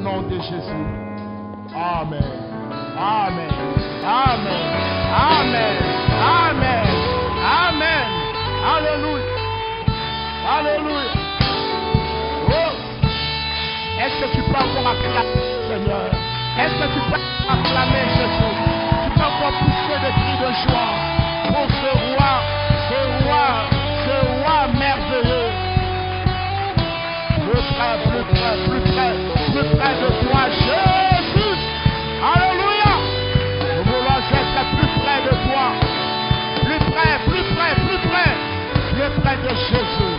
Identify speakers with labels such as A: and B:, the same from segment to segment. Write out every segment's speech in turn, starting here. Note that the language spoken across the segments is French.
A: nom de Jésus. Amen. Amen. Amen. Amen. Amen. Amen. Alléluia. Alléluia. Oh. Est-ce que tu peux encore acclamer, Seigneur? Est-ce que tu peux acclamer Jésus? Tu peux encore pousser des cris de joie pour ce roi merveilleux. Plus près de toi, Jésus. Alléluia. Nous voulons être plus près de toi. Plus près de Jésus.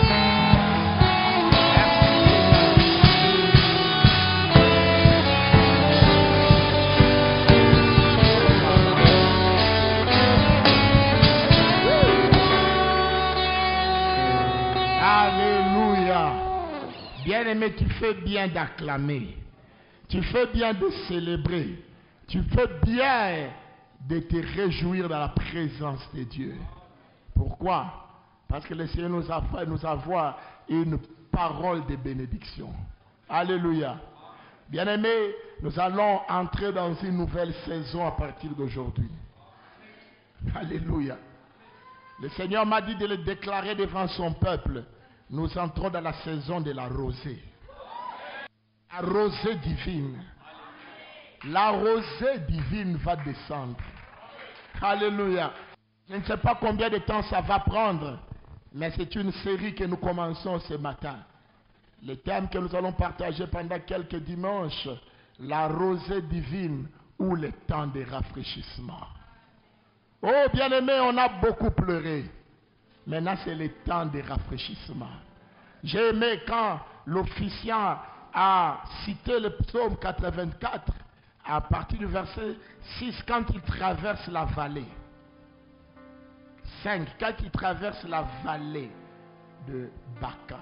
A: Alléluia. Bien-aimé, tu fais bien d'acclamer. Tu fais bien de célébrer. Tu fais bien de te réjouir dans la présence de Dieu. Pourquoi? Parce que le Seigneur nous a fait nous avoir une parole de bénédiction. Alléluia. Bien-aimé, nous allons entrer dans une nouvelle saison à partir d'aujourd'hui. Alléluia. Le Seigneur m'a dit de le déclarer devant son peuple. Nous entrons dans la saison de la rosée. La rosée divine. La rosée divine va descendre. Alléluia. Je ne sais pas combien de temps ça va prendre, mais c'est une série que nous commençons ce matin. Le thème que nous allons partager pendant quelques dimanches, la rosée divine ou le temps de rafraîchissement. Oh bien-aimé, on a beaucoup pleuré. Maintenant, c'est le temps de rafraîchissement. J'ai aimé quand l'officiant a cité le psaume 84 à partir du verset 6 quand il traverse la vallée. 5. Quand il traverse la vallée de Baca,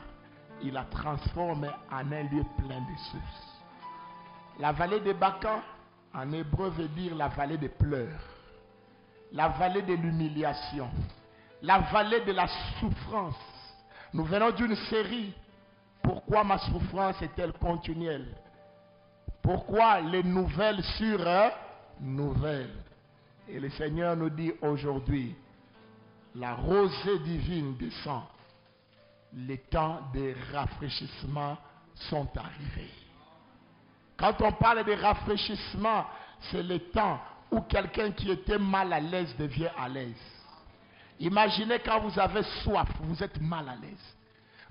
A: il la transforme en un lieu plein de sources. La vallée de Baca, en hébreu, veut dire la vallée des pleurs, la vallée de l'humiliation, la vallée de la souffrance. Nous venons d'une série. Pourquoi ma souffrance est-elle continuelle? Pourquoi les nouvelles sur nouvelles? Et le Seigneur nous dit aujourd'hui, la rosée divine descend. Les temps de rafraîchissement sont arrivés. Quand on parle de rafraîchissement, c'est le temps où quelqu'un qui était mal à l'aise devient à l'aise. Imaginez quand vous avez soif, vous êtes mal à l'aise.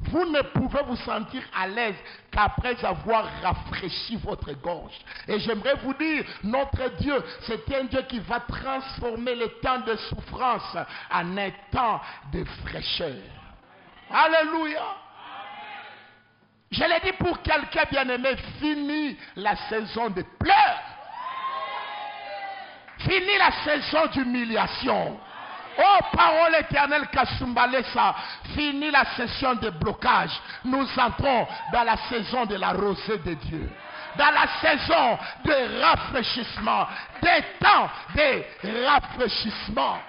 A: Vous ne pouvez vous sentir à l'aise qu'après avoir rafraîchi votre gorge. Et j'aimerais vous dire, notre Dieu, c'est un Dieu qui va transformer les temps de souffrance en un temps de fraîcheur. Alléluia. Je l'ai dit pour quelqu'un bien-aimé, fini la saison de pleurs. Fini la saison d'humiliation. Oh, parole éternelle, Kasumbalesa, fini la session de blocage. Nous entrons dans la saison de la rosée de Dieu. Dans la saison de rafraîchissement. Des temps de rafraîchissement.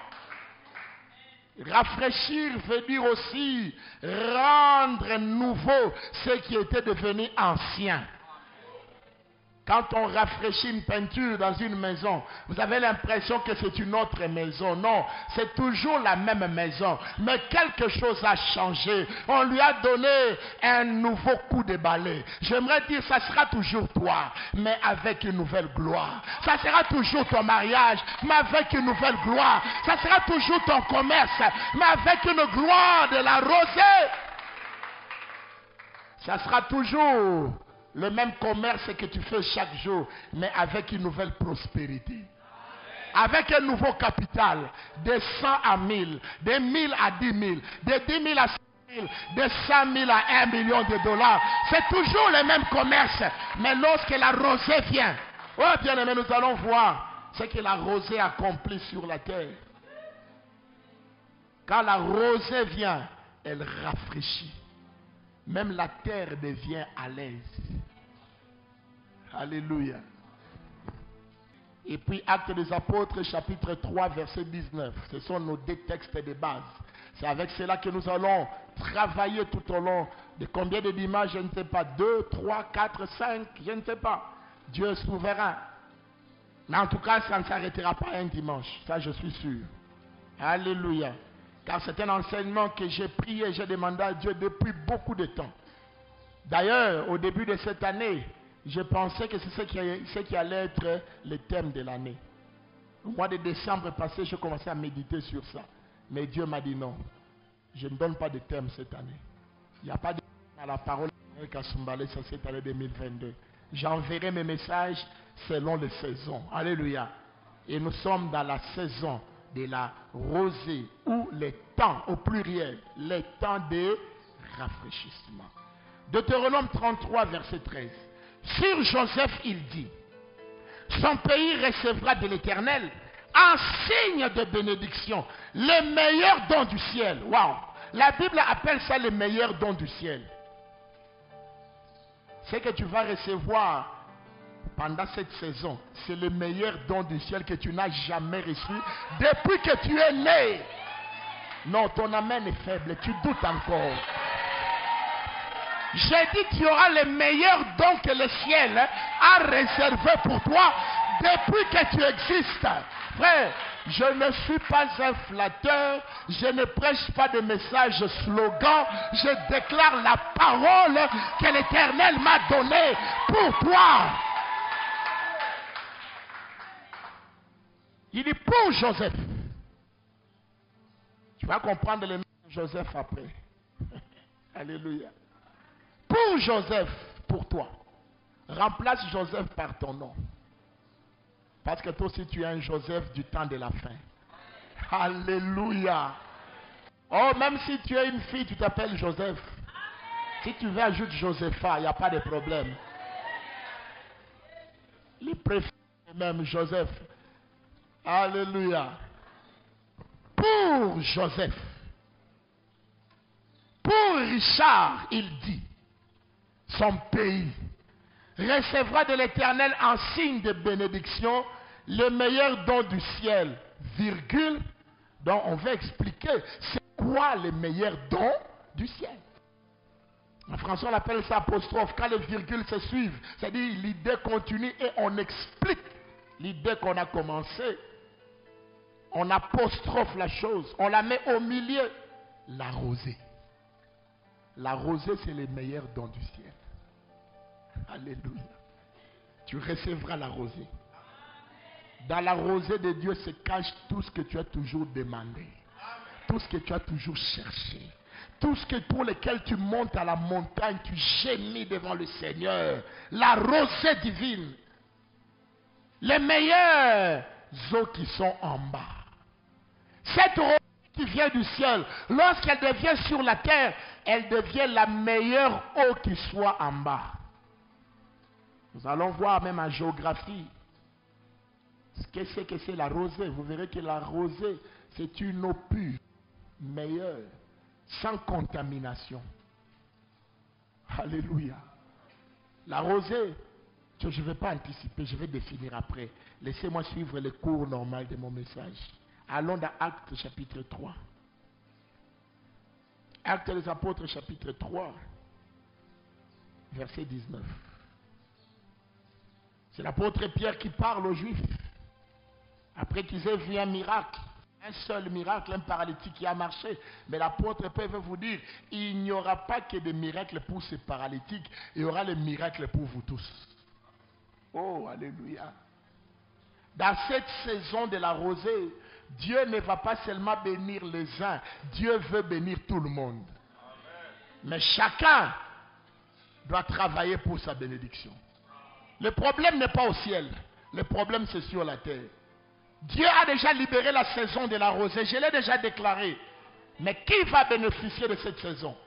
A: Rafraîchir veut dire aussi rendre nouveau ce qui était devenu ancien. Quand on rafraîchit une peinture dans une maison, vous avez l'impression que c'est une autre maison. Non, c'est toujours la même maison. Mais quelque chose a changé. On lui a donné un nouveau coup de balai. J'aimerais dire, ça sera toujours toi, mais avec une nouvelle gloire. Ça sera toujours ton mariage, mais avec une nouvelle gloire. Ça sera toujours ton commerce, mais avec une gloire de la rosée. Ça sera toujours le même commerce que tu fais chaque jour, mais avec une nouvelle prospérité. Avec un nouveau capital, de 100 à 1000, de 1000 à 10 000, de 10 000 à 100 000, de 100 000 à 1 million de dollars. C'est toujours le même commerce, mais lorsque la rosée vient, oh bien aimé, nous allons voir ce que la rosée accomplit sur la terre. Quand la rosée vient, elle rafraîchit. Même la terre devient à l'aise. Alléluia. Et puis Actes des Apôtres chapitre 3 verset 19. Ce sont nos deux textes de base. C'est avec cela que nous allons travailler tout au long de combien de dimanches, je ne sais pas, 2, 3, 4, 5, je ne sais pas. Dieu est souverain. Mais en tout cas, ça ne s'arrêtera pas un dimanche, ça je suis sûr. Alléluia. Car c'est un enseignement que j'ai prié et j'ai demandé à Dieu depuis beaucoup de temps. D'ailleurs, au début de cette année, je pensais que c'est ce qui allait être le thème de l'année. Au mois de décembre passé, je commençais à méditer sur ça. Mais Dieu m'a dit non, je ne donne pas de thème cette année. Il n'y a pas de thème à la parole de Kasumbalé sur cette année 2022. J'enverrai mes messages selon les saisons. Alléluia. Et nous sommes dans la saison de la rosée, ou les temps, au pluriel, les temps de rafraîchissement. Deutéronome 33, verset 13. Sur Joseph, il dit, son pays recevra de l'Éternel un signe de bénédiction, le meilleur don du ciel. Waouh! La Bible appelle ça le meilleur don du ciel. Ce que tu vas recevoir pendant cette saison, c'est le meilleur don du ciel que tu n'as jamais reçu depuis que tu es né. Non, ton amen est faible, tu doutes encore. J'ai dit qu'il y aura le meilleur don que le ciel a réservé pour toi depuis que tu existes. Frère, je ne suis pas un flatteur, je ne prêche pas de messages slogans, je déclare la parole que l'Éternel m'a donnée pour toi. Il dit pour Joseph. Tu vas comprendre le nom de Joseph après. Alléluia. Pour Joseph, pour toi. Remplace Joseph par ton nom. Parce que toi aussi tu es un Joseph du temps de la fin. Alléluia. Oh, même si tu es une fille, tu t'appelles Joseph. Si tu veux ajouter Josepha, il n'y a pas de problème. Les préfets même Joseph. Alléluia. Pour Joseph. Pour Richard, il dit, son pays recevra de l'Éternel en signe de bénédiction le meilleur don du ciel, virgule. Donc on va expliquer c'est quoi le meilleur don du ciel. En français on appelle ça apostrophe. Quand les virgules se suivent, c'est-à-dire l'idée continue et on explique l'idée qu'on a commencée. On apostrophe la chose, on la met au milieu. La rosée. La rosée c'est le meilleur don du ciel. Alléluia. Tu recevras la rosée. Dans la rosée de Dieu se cache tout ce que tu as toujours demandé. Tout ce que tu as toujours cherché. Tout ce pour lequel tu montes à la montagne, tu gémis devant le Seigneur. La rosée divine. Les meilleures eaux qui sont en bas. Cette rosée qui vient du ciel, lorsqu'elle devient sur la terre, elle devient la meilleure eau qui soit en bas. Nous allons voir même en géographie ce que c'est la rosée. Vous verrez que la rosée, c'est une eau pure, meilleure, sans contamination. Alléluia. La rosée, je ne vais pas anticiper, je vais définir après. Laissez-moi suivre le cours normal de mon message. Allons dans Actes chapitre 3. Actes des Apôtres chapitre 3, verset 19. C'est l'apôtre Pierre qui parle aux Juifs. Après qu'ils aient vu un miracle, un seul miracle, un paralytique qui a marché. Mais l'apôtre Pierre veut vous dire, il n'y aura pas que des miracles pour ces paralytiques, il y aura les miracles pour vous tous. Oh, alléluia. Dans cette saison de la rosée, Dieu ne va pas seulement bénir les uns, Dieu veut bénir tout le monde. Mais chacun doit travailler pour sa bénédiction. Le problème n'est pas au ciel, le problème c'est sur la terre. Dieu a déjà libéré la saison de la rosée, je l'ai déjà déclaré. Mais qui va bénéficier de cette saison?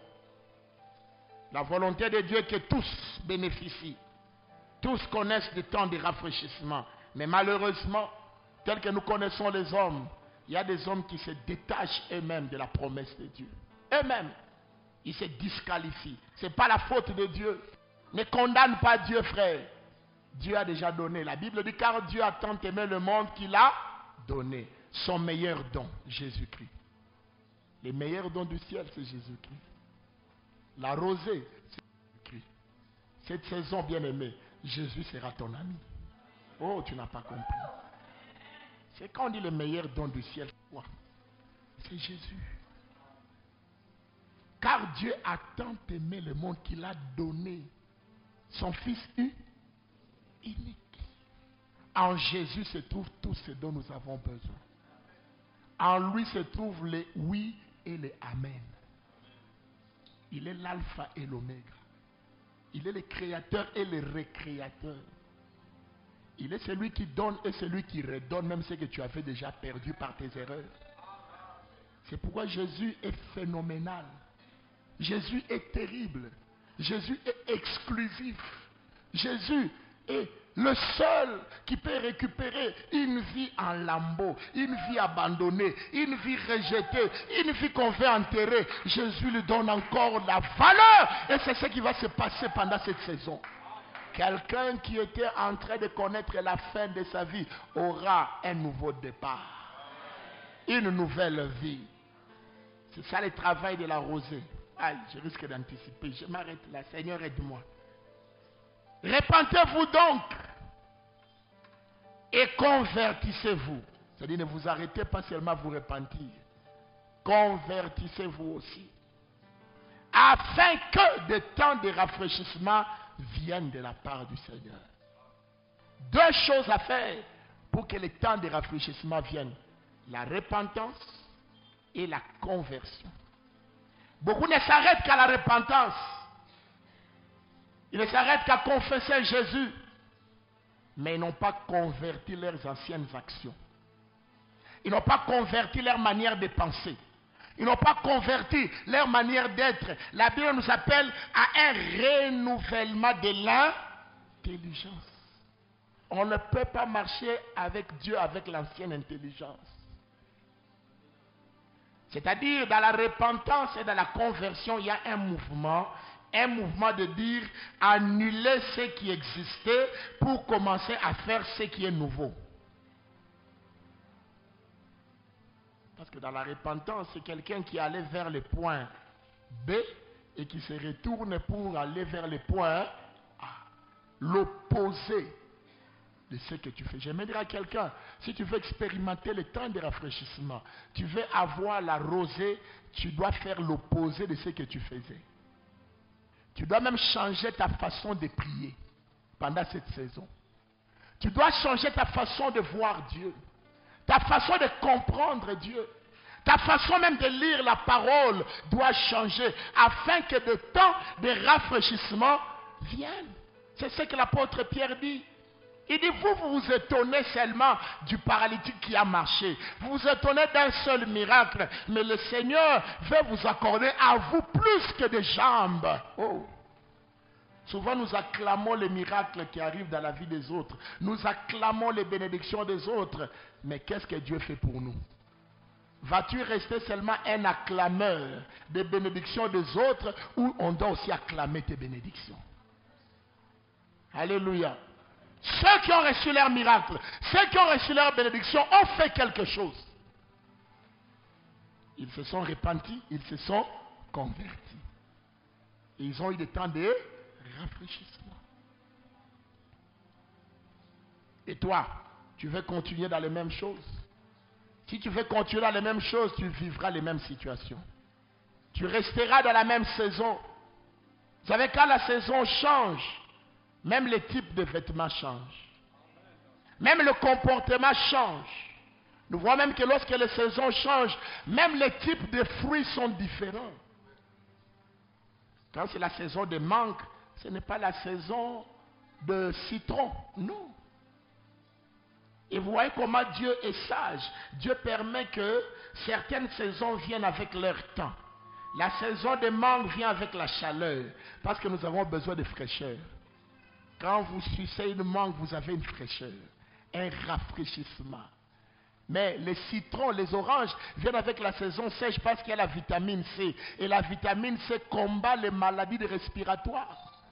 A: La volonté de Dieu est que tous bénéficient. Tous connaissent des temps de rafraîchissement. Mais malheureusement, tel que nous connaissons les hommes, il y a des hommes qui se détachent eux-mêmes de la promesse de Dieu. Eux-mêmes, ils se disqualifient. Ce n'est pas la faute de Dieu. Ne condamne pas Dieu, frère. Dieu a déjà donné. La Bible dit car Dieu a tant aimé le monde qu'il a donné son meilleur don, Jésus-Christ. Les meilleurs dons du ciel, c'est Jésus-Christ. La rosée, c'est Jésus-Christ. Cette saison, bien-aimée, Jésus sera ton ami. Oh, tu n'as pas compris. C'est quand on dit le meilleur don du ciel, quoi? C'est Jésus. Car Dieu a tant aimé le monde qu'il a donné son Fils unique. En Jésus se trouve tout ce dont nous avons besoin. En lui se trouvent les oui et les amen. Il est l'alpha et l'oméga. Il est le créateur et le récréateur. Il est celui qui donne et celui qui redonne même ce que tu avais déjà perdu par tes erreurs. C'est pourquoi Jésus est phénoménal. Jésus est terrible. Jésus est exclusif. Jésus est le seul qui peut récupérer une vie en lambeaux, une vie abandonnée, une vie rejetée, une vie qu'on veut enterrer. Jésus lui donne encore la valeur. Et c'est ce qui va se passer pendant cette saison. Quelqu'un qui était en train de connaître la fin de sa vie aura un nouveau départ. Une nouvelle vie. C'est ça le travail de la rosée. Aïe, je risque d'anticiper. Je m'arrête là. Seigneur, aide-moi. Repentez-vous donc et convertissez-vous. C'est-à-dire, ne vous arrêtez pas seulement à vous repentir. Convertissez-vous aussi. Afin que des temps de rafraîchissement viennent de la part du Seigneur. Deux choses à faire pour que les temps de rafraîchissement viennent. La repentance et la conversion. Beaucoup ne s'arrêtent qu'à la repentance. Ils ne s'arrêtent qu'à confesser Jésus. Mais ils n'ont pas converti leurs anciennes actions. Ils n'ont pas converti leur manière de penser. Ils n'ont pas converti leur manière d'être. La Bible nous appelle à un renouvellement de l'intelligence. On ne peut pas marcher avec Dieu avec l'ancienne intelligence. C'est-à-dire, dans la repentance et dans la conversion, il y a un mouvement de dire annuler ce qui existait pour commencer à faire ce qui est nouveau. Parce que dans la repentance, c'est quelqu'un qui allait vers le point B et qui se retourne pour aller vers le point A. L'opposé de ce que tu fais. J'aimerais dire à quelqu'un, si tu veux expérimenter le temps de rafraîchissement, tu veux avoir la rosée, tu dois faire l'opposé de ce que tu faisais. Tu dois même changer ta façon de prier pendant cette saison. Tu dois changer ta façon de voir Dieu. Ta façon de comprendre Dieu. Ta façon même de lire la parole doit changer afin que des temps de rafraîchissement viennent. C'est ce que l'apôtre Pierre dit. Il dit, vous vous étonnez seulement du paralytique qui a marché. Vous vous étonnez d'un seul miracle. Mais le Seigneur veut vous accorder à vous plus que des jambes. Oh. Souvent nous acclamons les miracles qui arrivent dans la vie des autres. Nous acclamons les bénédictions des autres. Mais qu'est-ce que Dieu fait pour nous? Vas-tu rester seulement un acclameur des bénédictions des autres ou on doit aussi acclamer tes bénédictions? Alléluia. Ceux qui ont reçu leur miracle, ceux qui ont reçu leur bénédiction ont fait quelque chose. Ils se sont repentis, ils se sont convertis. Et ils ont eu des temps de rafraîchissement. Et toi, tu veux continuer dans les mêmes choses? Si tu veux continuer dans les mêmes choses, tu vivras les mêmes situations. Tu resteras dans la même saison. Vous savez, quand la saison change, même les types de vêtements changent. Même le comportement change. Nous voyons même que lorsque les saisons changent, même les types de fruits sont différents. Quand c'est la saison de mangue, ce n'est pas la saison de citron. Non. Et vous voyez comment Dieu est sage. Dieu permet que certaines saisons viennent avec leur temps. La saison de mangue vient avec la chaleur. Parce que nous avons besoin de fraîcheur. Quand vous sucez une mangue, vous avez une fraîcheur, un rafraîchissement. Mais les citrons, les oranges viennent avec la saison sèche parce qu'il y a la vitamine C. Et la vitamine C combat les maladies respiratoires.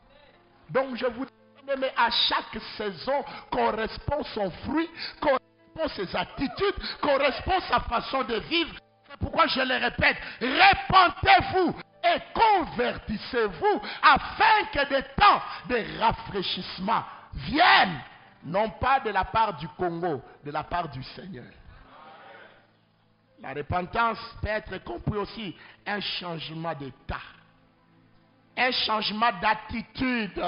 A: Donc je vous dis, mais à chaque saison correspond son fruit, correspond ses attitudes, correspond sa façon de vivre. C'est Pourquoi je le répète? Répentez-vous et convertissez-vous afin que des temps de rafraîchissement viennent, non pas de la part du Congo, de la part du Seigneur. La repentance peut être compris aussi un changement d'état, un changement d'attitude,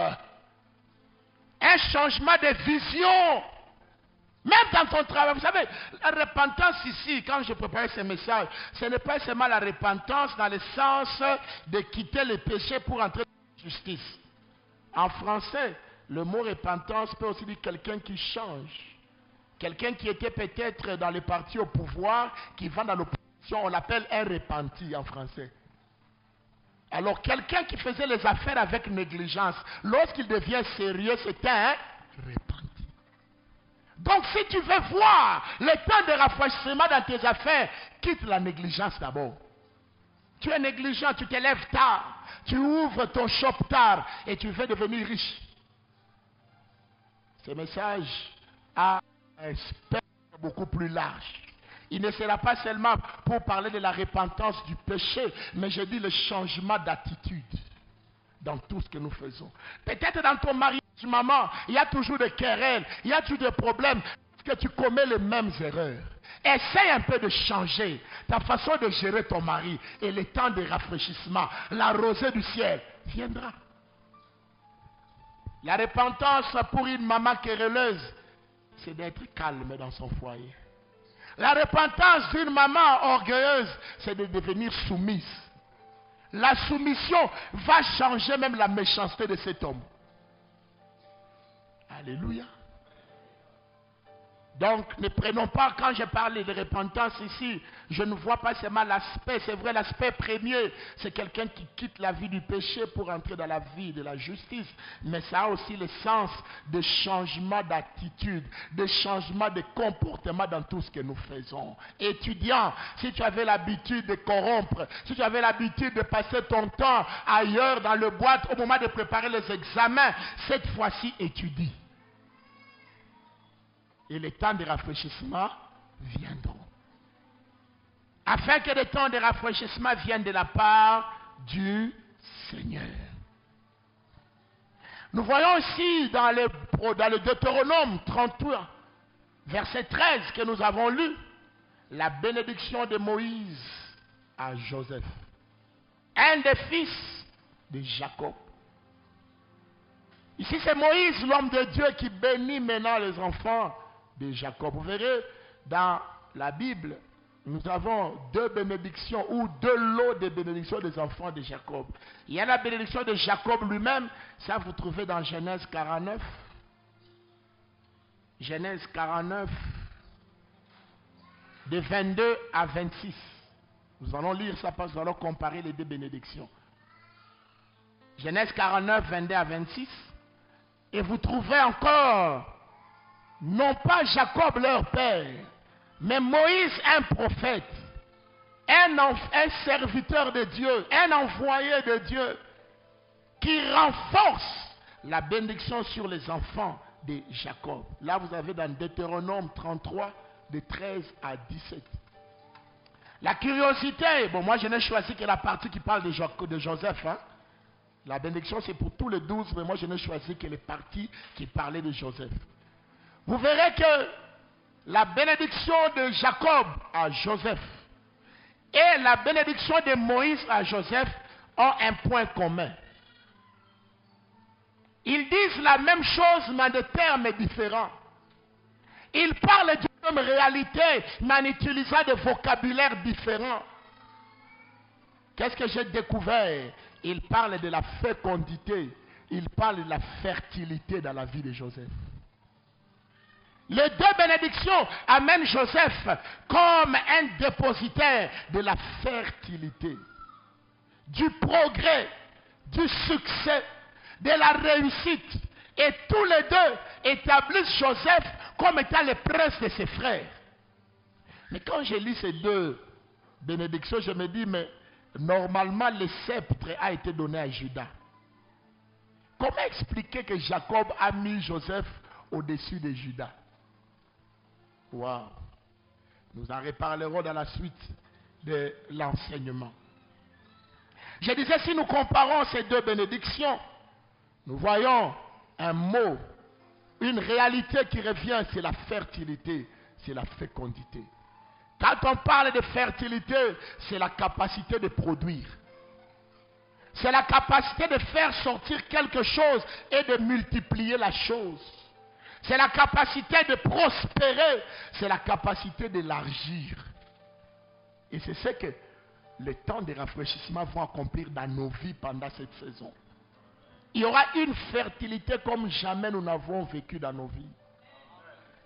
A: un changement de vision. Même dans ton travail, vous savez, la repentance ici, quand je préparais ce message, ce n'est pas seulement la repentance dans le sens de quitter le péché pour entrer dans la justice. En français, le mot repentance peut aussi dire quelqu'un qui change. Quelqu'un qui était peut-être dans les partis au pouvoir, qui va dans l'opposition, on l'appelle un repenti en français. Alors quelqu'un qui faisait les affaires avec négligence, lorsqu'il devient sérieux, c'est un repenti. Donc si tu veux voir le temps de rafraîchissement dans tes affaires, quitte la négligence d'abord. Tu es négligent, tu te lèves tard, tu ouvres ton shop tard et tu veux devenir riche. Ce message a un spectre beaucoup plus large. Il ne sera pas seulement pour parler de la repentance du péché, mais je dis le changement d'attitude dans tout ce que nous faisons. Peut-être dans ton mariage, maman, il y a toujours des querelles, il y a toujours des problèmes, parce que tu commets les mêmes erreurs. Essaye un peu de changer ta façon de gérer ton mari, et le temps de rafraîchissement, la rosée du ciel viendra. La repentance pour une maman querelleuse, c'est d'être calme dans son foyer. La repentance d'une maman orgueilleuse, c'est de devenir soumise. La soumission va changer même la méchanceté de cet homme. Alléluia. Donc, ne prenons pas, quand je parle de repentance ici, je ne vois pas seulement l'aspect, c'est vrai, l'aspect premier, c'est quelqu'un qui quitte la vie du péché pour entrer dans la vie de la justice, mais ça a aussi le sens de changement d'attitude, de changement de comportement dans tout ce que nous faisons. Étudiant, si tu avais l'habitude de corrompre, si tu avais l'habitude de passer ton temps ailleurs dans le boîte au moment de préparer les examens, cette fois-ci étudie. Et les temps de rafraîchissement viendront. Afin que les temps de rafraîchissement viennent de la part du Seigneur. Nous voyons ici dans le Deutéronome 33, verset 13 que nous avons lu, la bénédiction de Moïse à Joseph, un des fils de Jacob. Ici c'est Moïse, l'homme de Dieu, qui bénit maintenant les enfants de Jacob. Vous verrez, dans la Bible, nous avons deux bénédictions ou deux lots de bénédictions des enfants de Jacob. Il y a la bénédiction de Jacob lui-même, ça vous trouvez dans Genèse 49. Genèse 49, de 22 à 26. Nous allons lire ça parce que nous allons comparer les deux bénédictions. Genèse 49, 22 à 26. Et vous trouvez encore non pas Jacob leur père, mais Moïse un prophète, un serviteur de Dieu, un envoyé de Dieu, qui renforce la bénédiction sur les enfants de Jacob. Là vous avez dans Deutéronome 33, de 13 à 17. La curiosité, bon moi je n'ai choisi que la partie qui parle de Joseph. La bénédiction c'est pour tous les 12, mais moi je n'ai choisi que les parties qui parlaient de Joseph. Vous verrez que la bénédiction de Jacob à Joseph et la bénédiction de Moïse à Joseph ont un point commun. Ils disent la même chose, mais en des termes différents. Ils parlent d'une même réalité, mais en utilisant des vocabulaires différents. Qu'est-ce que j'ai découvert? Ils parlent de la fécondité, ils parlent de la fertilité dans la vie de Joseph. Les deux bénédictions amènent Joseph comme un dépositaire de la fertilité, du progrès, du succès, de la réussite. Et tous les deux établissent Joseph comme étant le prince de ses frères. Mais quand je lis ces deux bénédictions, je me dis, mais normalement le sceptre a été donné à Judas. Comment expliquer que Jacob a mis Joseph au-dessus de Judas? Wow. Nous en reparlerons dans la suite. de l'enseignement. Je disais, si nous comparons ces deux bénédictions, nous voyons un mot, une réalité qui revient, c'est la fertilité, c'est la fécondité. Quand on parle de fertilité, c'est la capacité de produire. C'est la capacité de faire sortir quelque chose et de multiplier la chose. C'est la capacité de prospérer. C'est la capacité d'élargir. Et c'est ce que les temps de rafraîchissement vont accomplir dans nos vies pendant cette saison. Il y aura une fertilité comme jamais nous n'avons vécu dans nos vies.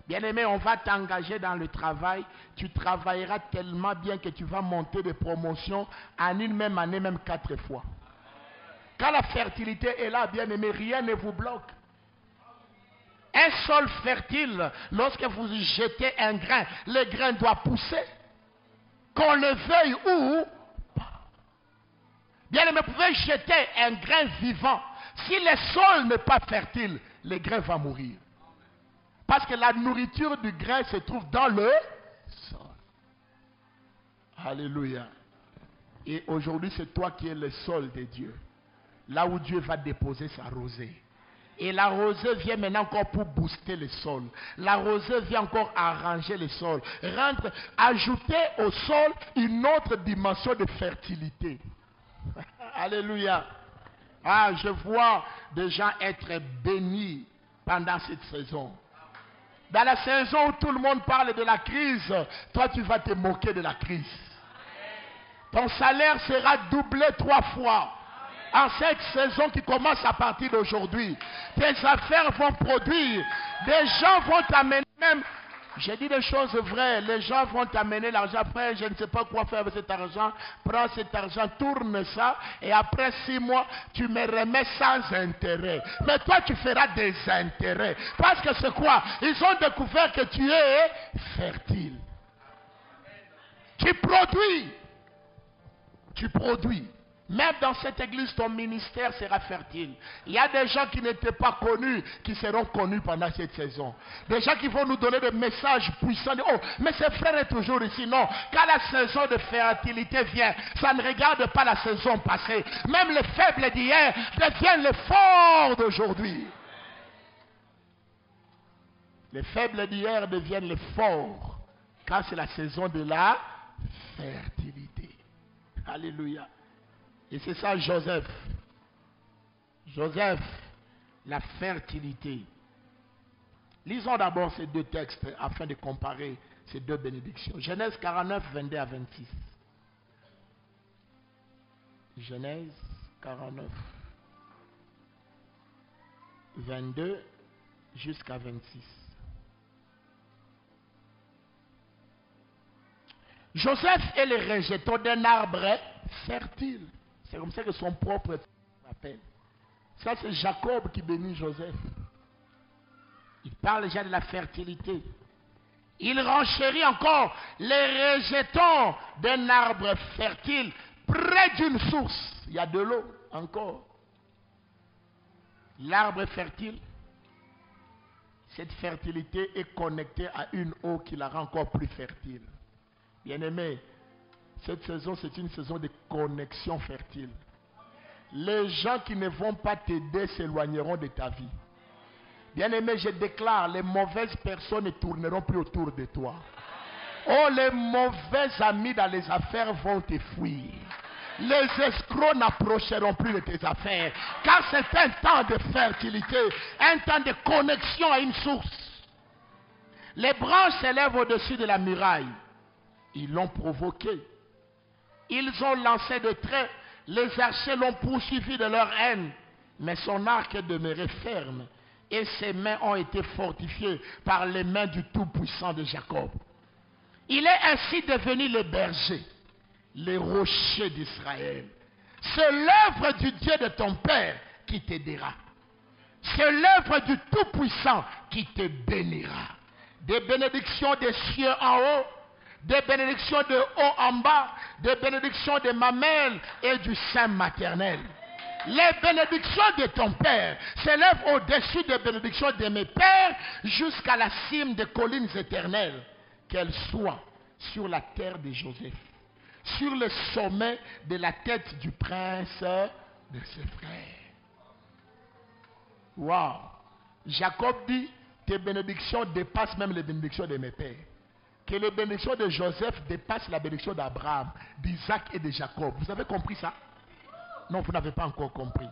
A: Bien-aimé, on va t'engager dans le travail. Tu travailleras tellement bien que tu vas monter de promotion en une même année, même 4 fois. Quand la fertilité est là, bien-aimé, rien ne vous bloque. Un sol fertile, lorsque vous jetez un grain, le grain doit pousser. Qu'on le veuille ou pas. Bien-aimé, vous pouvez jeter un grain vivant. Si le sol n'est pas fertile, le grain va mourir. Parce que la nourriture du grain se trouve dans le sol. Alléluia. Et aujourd'hui, c'est toi qui es le sol de Dieu. Là où Dieu va déposer sa rosée. Et la rosée vient maintenant encore pour booster le sol. La rosée vient encore arranger le sol. Ajouter au sol une autre dimension de fertilité. Alléluia. Ah, je vois des gens être bénis pendant cette saison. Dans la saison où tout le monde parle de la crise, toi tu vas te moquer de la crise. Ton salaire sera doublé 3 fois. En cette saison qui commence à partir d'aujourd'hui, tes affaires vont produire. Des gens vont t'amener même. J'ai dit des choses vraies. Les gens vont t'amener l'argent. Après, je ne sais pas quoi faire avec cet argent. Prends cet argent, tourne ça. Et après 6 mois, tu me remets sans intérêt. Mais toi, tu feras des intérêts. Parce que c'est quoi? Ils ont découvert que tu es fertile. Tu produis. Tu produis. Même dans cette église, ton ministère sera fertile. Il y a des gens qui n'étaient pas connus, qui seront connus pendant cette saison. Des gens qui vont nous donner des messages puissants. Oh, mais ce frère est toujours ici. Non, quand la saison de fertilité vient, ça ne regarde pas la saison passée. Même les faibles d'hier deviennent les forts d'aujourd'hui. Les faibles d'hier deviennent les forts quand c'est la saison de la fertilité. Alléluia. Et c'est ça Joseph. Joseph, la fertilité. Lisons d'abord ces 2 textes afin de comparer ces 2 bénédictions. Genèse 49, 22 à 26. Genèse 49, 22 jusqu'à 26. Joseph est le rejeton d'un arbre fertile. C'est comme ça que son propre appelle. Ça, c'est Jacob qui bénit Joseph. Il parle déjà de la fertilité. Il renchérit encore les rejetons d'un arbre fertile près d'une source. Il y a de l'eau encore. L'arbre fertile, cette fertilité est connectée à une eau qui la rend encore plus fertile. Bien-aimé, cette saison, c'est une saison de connexion fertile. Les gens qui ne vont pas t'aider s'éloigneront de ta vie. Bien-aimé, je déclare, les mauvaises personnes ne tourneront plus autour de toi. Oh, les mauvais amis dans les affaires vont te fuir. Les escrocs n'approcheront plus de tes affaires. Car c'est un temps de fertilité, un temps de connexion à une source. Les branches s'élèvent au-dessus de la muraille. Ils l'ont provoqué. Ils ont lancé des traits. Les archers l'ont poursuivi de leur haine. Mais son arc est demeuré ferme. Et ses mains ont été fortifiées par les mains du Tout-Puissant de Jacob. Il est ainsi devenu le berger, le rocher d'Israël. C'est l'œuvre du Dieu de ton Père qui t'aidera. C'est l'œuvre du Tout-Puissant qui te bénira. Des bénédictions des cieux en haut, des bénédictions de haut en bas, des bénédictions de mamelles et du sein maternel. Les bénédictions de ton Père s'élèvent au-dessus des bénédictions de mes pères jusqu'à la cime des collines éternelles. Qu'elles soient sur la terre de Joseph, sur le sommet de la tête du prince de ses frères. Wow. Jacob dit, tes bénédictions dépassent même les bénédictions de mes pères. Que les bénédictions de Joseph dépassent la bénédiction d'Abraham, d'Isaac et de Jacob. Vous avez compris ça? Non, vous n'avez pas encore compris.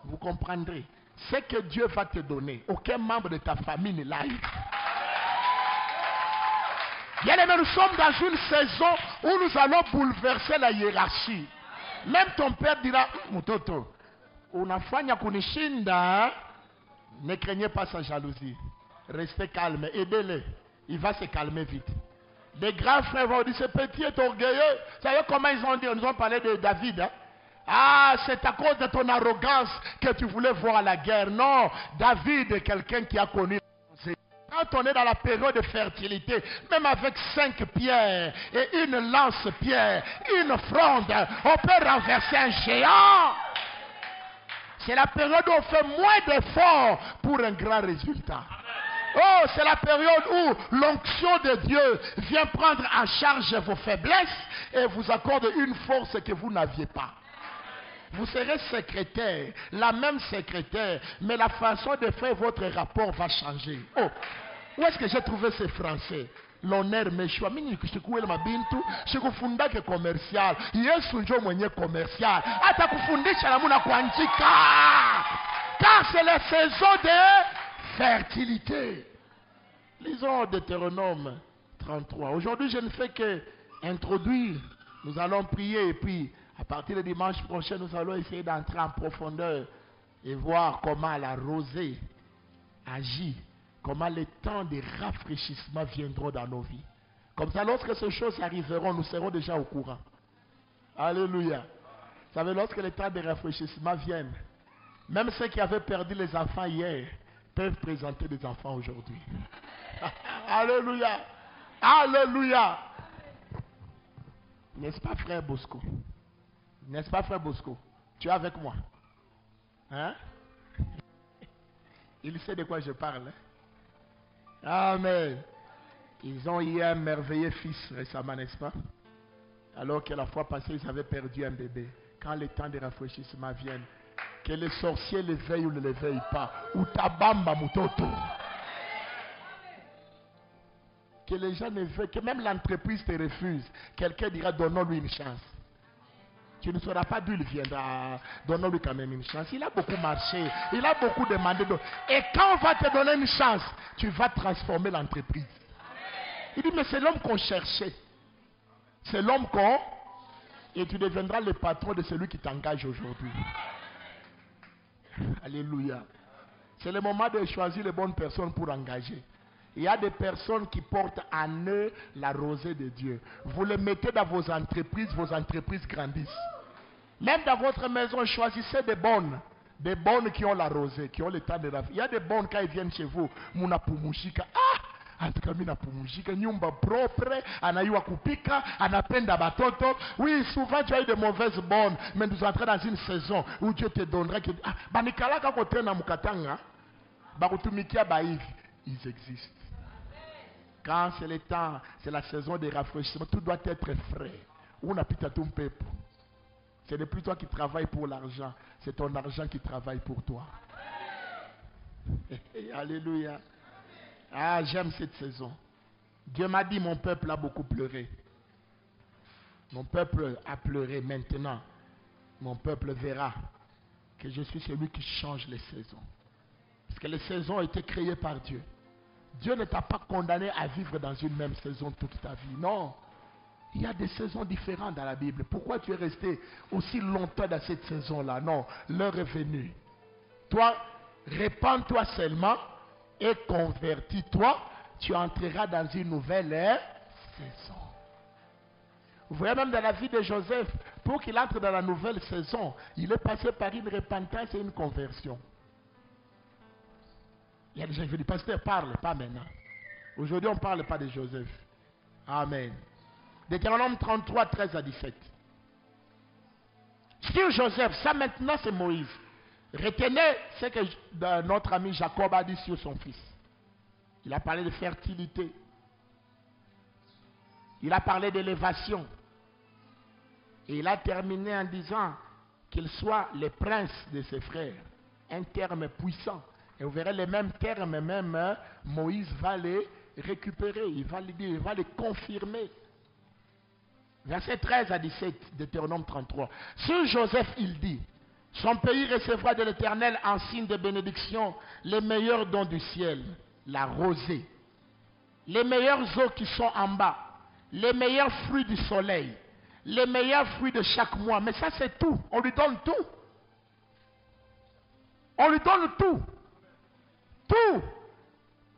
A: Vous comprendrez. Ce que Dieu va te donner, aucun membre de ta famille ne l'a eu. Bien aimé, nous sommes dans une saison où nous allons bouleverser la hiérarchie. Même ton père dira, Mutoto, unafanya kunishinda, ne craignez pas sa jalousie. Restez calme, aidez-le. Il va se calmer vite. Des grands frères vont dire, ce petit est orgueilleux. Vous savez comment ils ont dit? Nous ont parlé de David. Hein? Ah, c'est à cause de ton arrogance que tu voulais voir la guerre. Non, David est quelqu'un qui a connu. Quand on est dans la période de fertilité, même avec 5 pierres et une lance-pierre, une fronde, on peut renverser un géant. C'est la période où on fait moins d'efforts pour un grand résultat. Oh, c'est la période où l'onction de Dieu vient prendre en charge vos faiblesses et vous accorde une force que vous n'aviez pas. Vous serez secrétaire, la même secrétaire, mais la façon de faire votre rapport va changer. Oh, où est-ce que j'ai trouvé ces Français? L'honneur meshwa mimi nikishikuele mabintu shikufundake commercial Yesu njo mwenye commercial hata kufundisha namuna kuandika car c'est la saison de fertilité. Lisons Deutéronome 33. Aujourd'hui je ne fais que introduire. Nous allons prier et puis à partir du dimanche prochain nous allons essayer d'entrer en profondeur et voir comment la rosée agit. Comment les temps de rafraîchissement viendront dans nos vies. Comme ça, lorsque ces choses arriveront, nous serons déjà au courant. Alléluia. Vous savez, lorsque les temps de rafraîchissement viennent, même ceux qui avaient perdu les enfants hier peuvent présenter des enfants aujourd'hui. Alléluia. Alléluia. N'est-ce pas, frère Bosco? N'est-ce pas, frère Bosco? Tu es avec moi? Hein? Il sait de quoi je parle. Hein? Amen. Ils ont eu un merveilleux fils récemment, n'est-ce pas? Alors que la fois passée, ils avaient perdu un bébé. Quand les temps de rafraîchissement viennent, que les sorciers les veillent ou ne les veillent pas, ou tabamba mutoto. Que les gens ne veillent, que même l'entreprise te refuse. Quelqu'un dira, donnons-lui une chance. Tu ne sauras pas d'où il viendra. Donnons-lui quand même une chance. Il a beaucoup marché. Il a beaucoup demandé. Et quand on va te donner une chance, tu vas transformer l'entreprise. Il dit, mais c'est l'homme qu'on cherchait. C'est l'homme qu'on... Et tu deviendras le patron de celui qui t'engage aujourd'hui. Alléluia. C'est le moment de choisir les bonnes personnes pour engager. Il y a des personnes qui portent en eux la rosée de Dieu. Vous les mettez dans vos entreprises grandissent. Même dans votre maison, choisissez des bonnes qui ont la rosée, qui ont le temps de la vie. Il y a des bonnes quand ils viennent chez vous. Muna pumushika. Ah! En tout cas, mina pumushika. Nyumba propre. Anayua kupika. Anapenda batoto. Oui, souvent tu as eu de mauvaises bonnes. Mais nous entrons dans une saison où Dieu te donnera. Banikalaka kote na mukatanga. Bakutumikia baivi. Ils existent. Quand c'est le temps, c'est la saison des rafraîchissements, tout doit être frais. On a pita ton peuple. Ce n'est plus toi qui travailles pour l'argent, c'est ton argent qui travaille pour toi. Alléluia. Ah, j'aime cette saison. Dieu m'a dit, mon peuple a beaucoup pleuré. Mon peuple a pleuré maintenant. Mon peuple verra que je suis celui qui change les saisons. Parce que les saisons ont été créées par Dieu. Dieu ne t'a pas condamné à vivre dans une même saison toute ta vie. Non. Il y a des saisons différentes dans la Bible. Pourquoi tu es resté aussi longtemps dans cette saison-là? Non. L'heure est venue. Toi, répands-toi seulement et convertis-toi. Tu entreras dans une nouvelle saison. Vous voyez même dans la vie de Joseph, pour qu'il entre dans la nouvelle saison, il est passé par une repentance et une conversion. Il y a des gens qui disent, pasteur, parle, pas maintenant. Aujourd'hui, on ne parle pas de Joseph. Amen. Deutéronome 33, 13 à 17. Sur Joseph, ça maintenant c'est Moïse. Retenez ce que notre ami Jacob a dit sur son fils. Il a parlé de fertilité. Il a parlé d'élévation. Et il a terminé en disant qu'il soit le prince de ses frères. Un terme puissant. Et vous verrez les mêmes termes, même Moïse va les récupérer. Il va les dire, il va les confirmer. Verset 13 à 17, Deutéronome 33. Sur Joseph, il dit, son pays recevra de l'Éternel en signe de bénédiction les meilleurs dons du ciel, la rosée, les meilleures eaux qui sont en bas, les meilleurs fruits du soleil, les meilleurs fruits de chaque mois. Mais ça, c'est tout. On lui donne tout. On lui donne tout. Tout.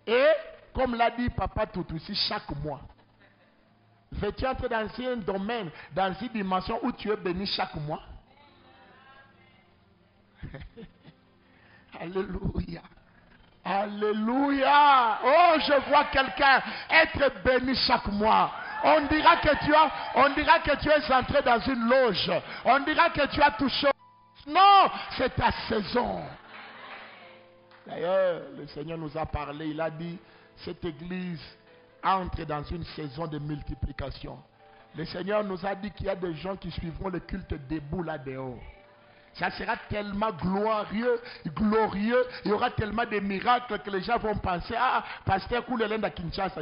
A: Et, comme l'a dit Papa Toutousi, chaque mois. Veux-tu entrer dans un domaine, dans une dimension où tu es béni chaque mois? Alléluia. Alléluia. Oh, je vois quelqu'un être béni chaque mois. On dira que tu es entré dans une loge. On dira que tu as touché. Non, c'est ta saison. D'ailleurs, le Seigneur nous a parlé. Il a dit, cette église entre dans une saison de multiplication. Le Seigneur nous a dit qu'il y a des gens qui suivront le culte debout là dehors. Ça sera tellement glorieux. Il y aura tellement de miracles que les gens vont penser, ah, pasteur Koulelenda Kinshasa,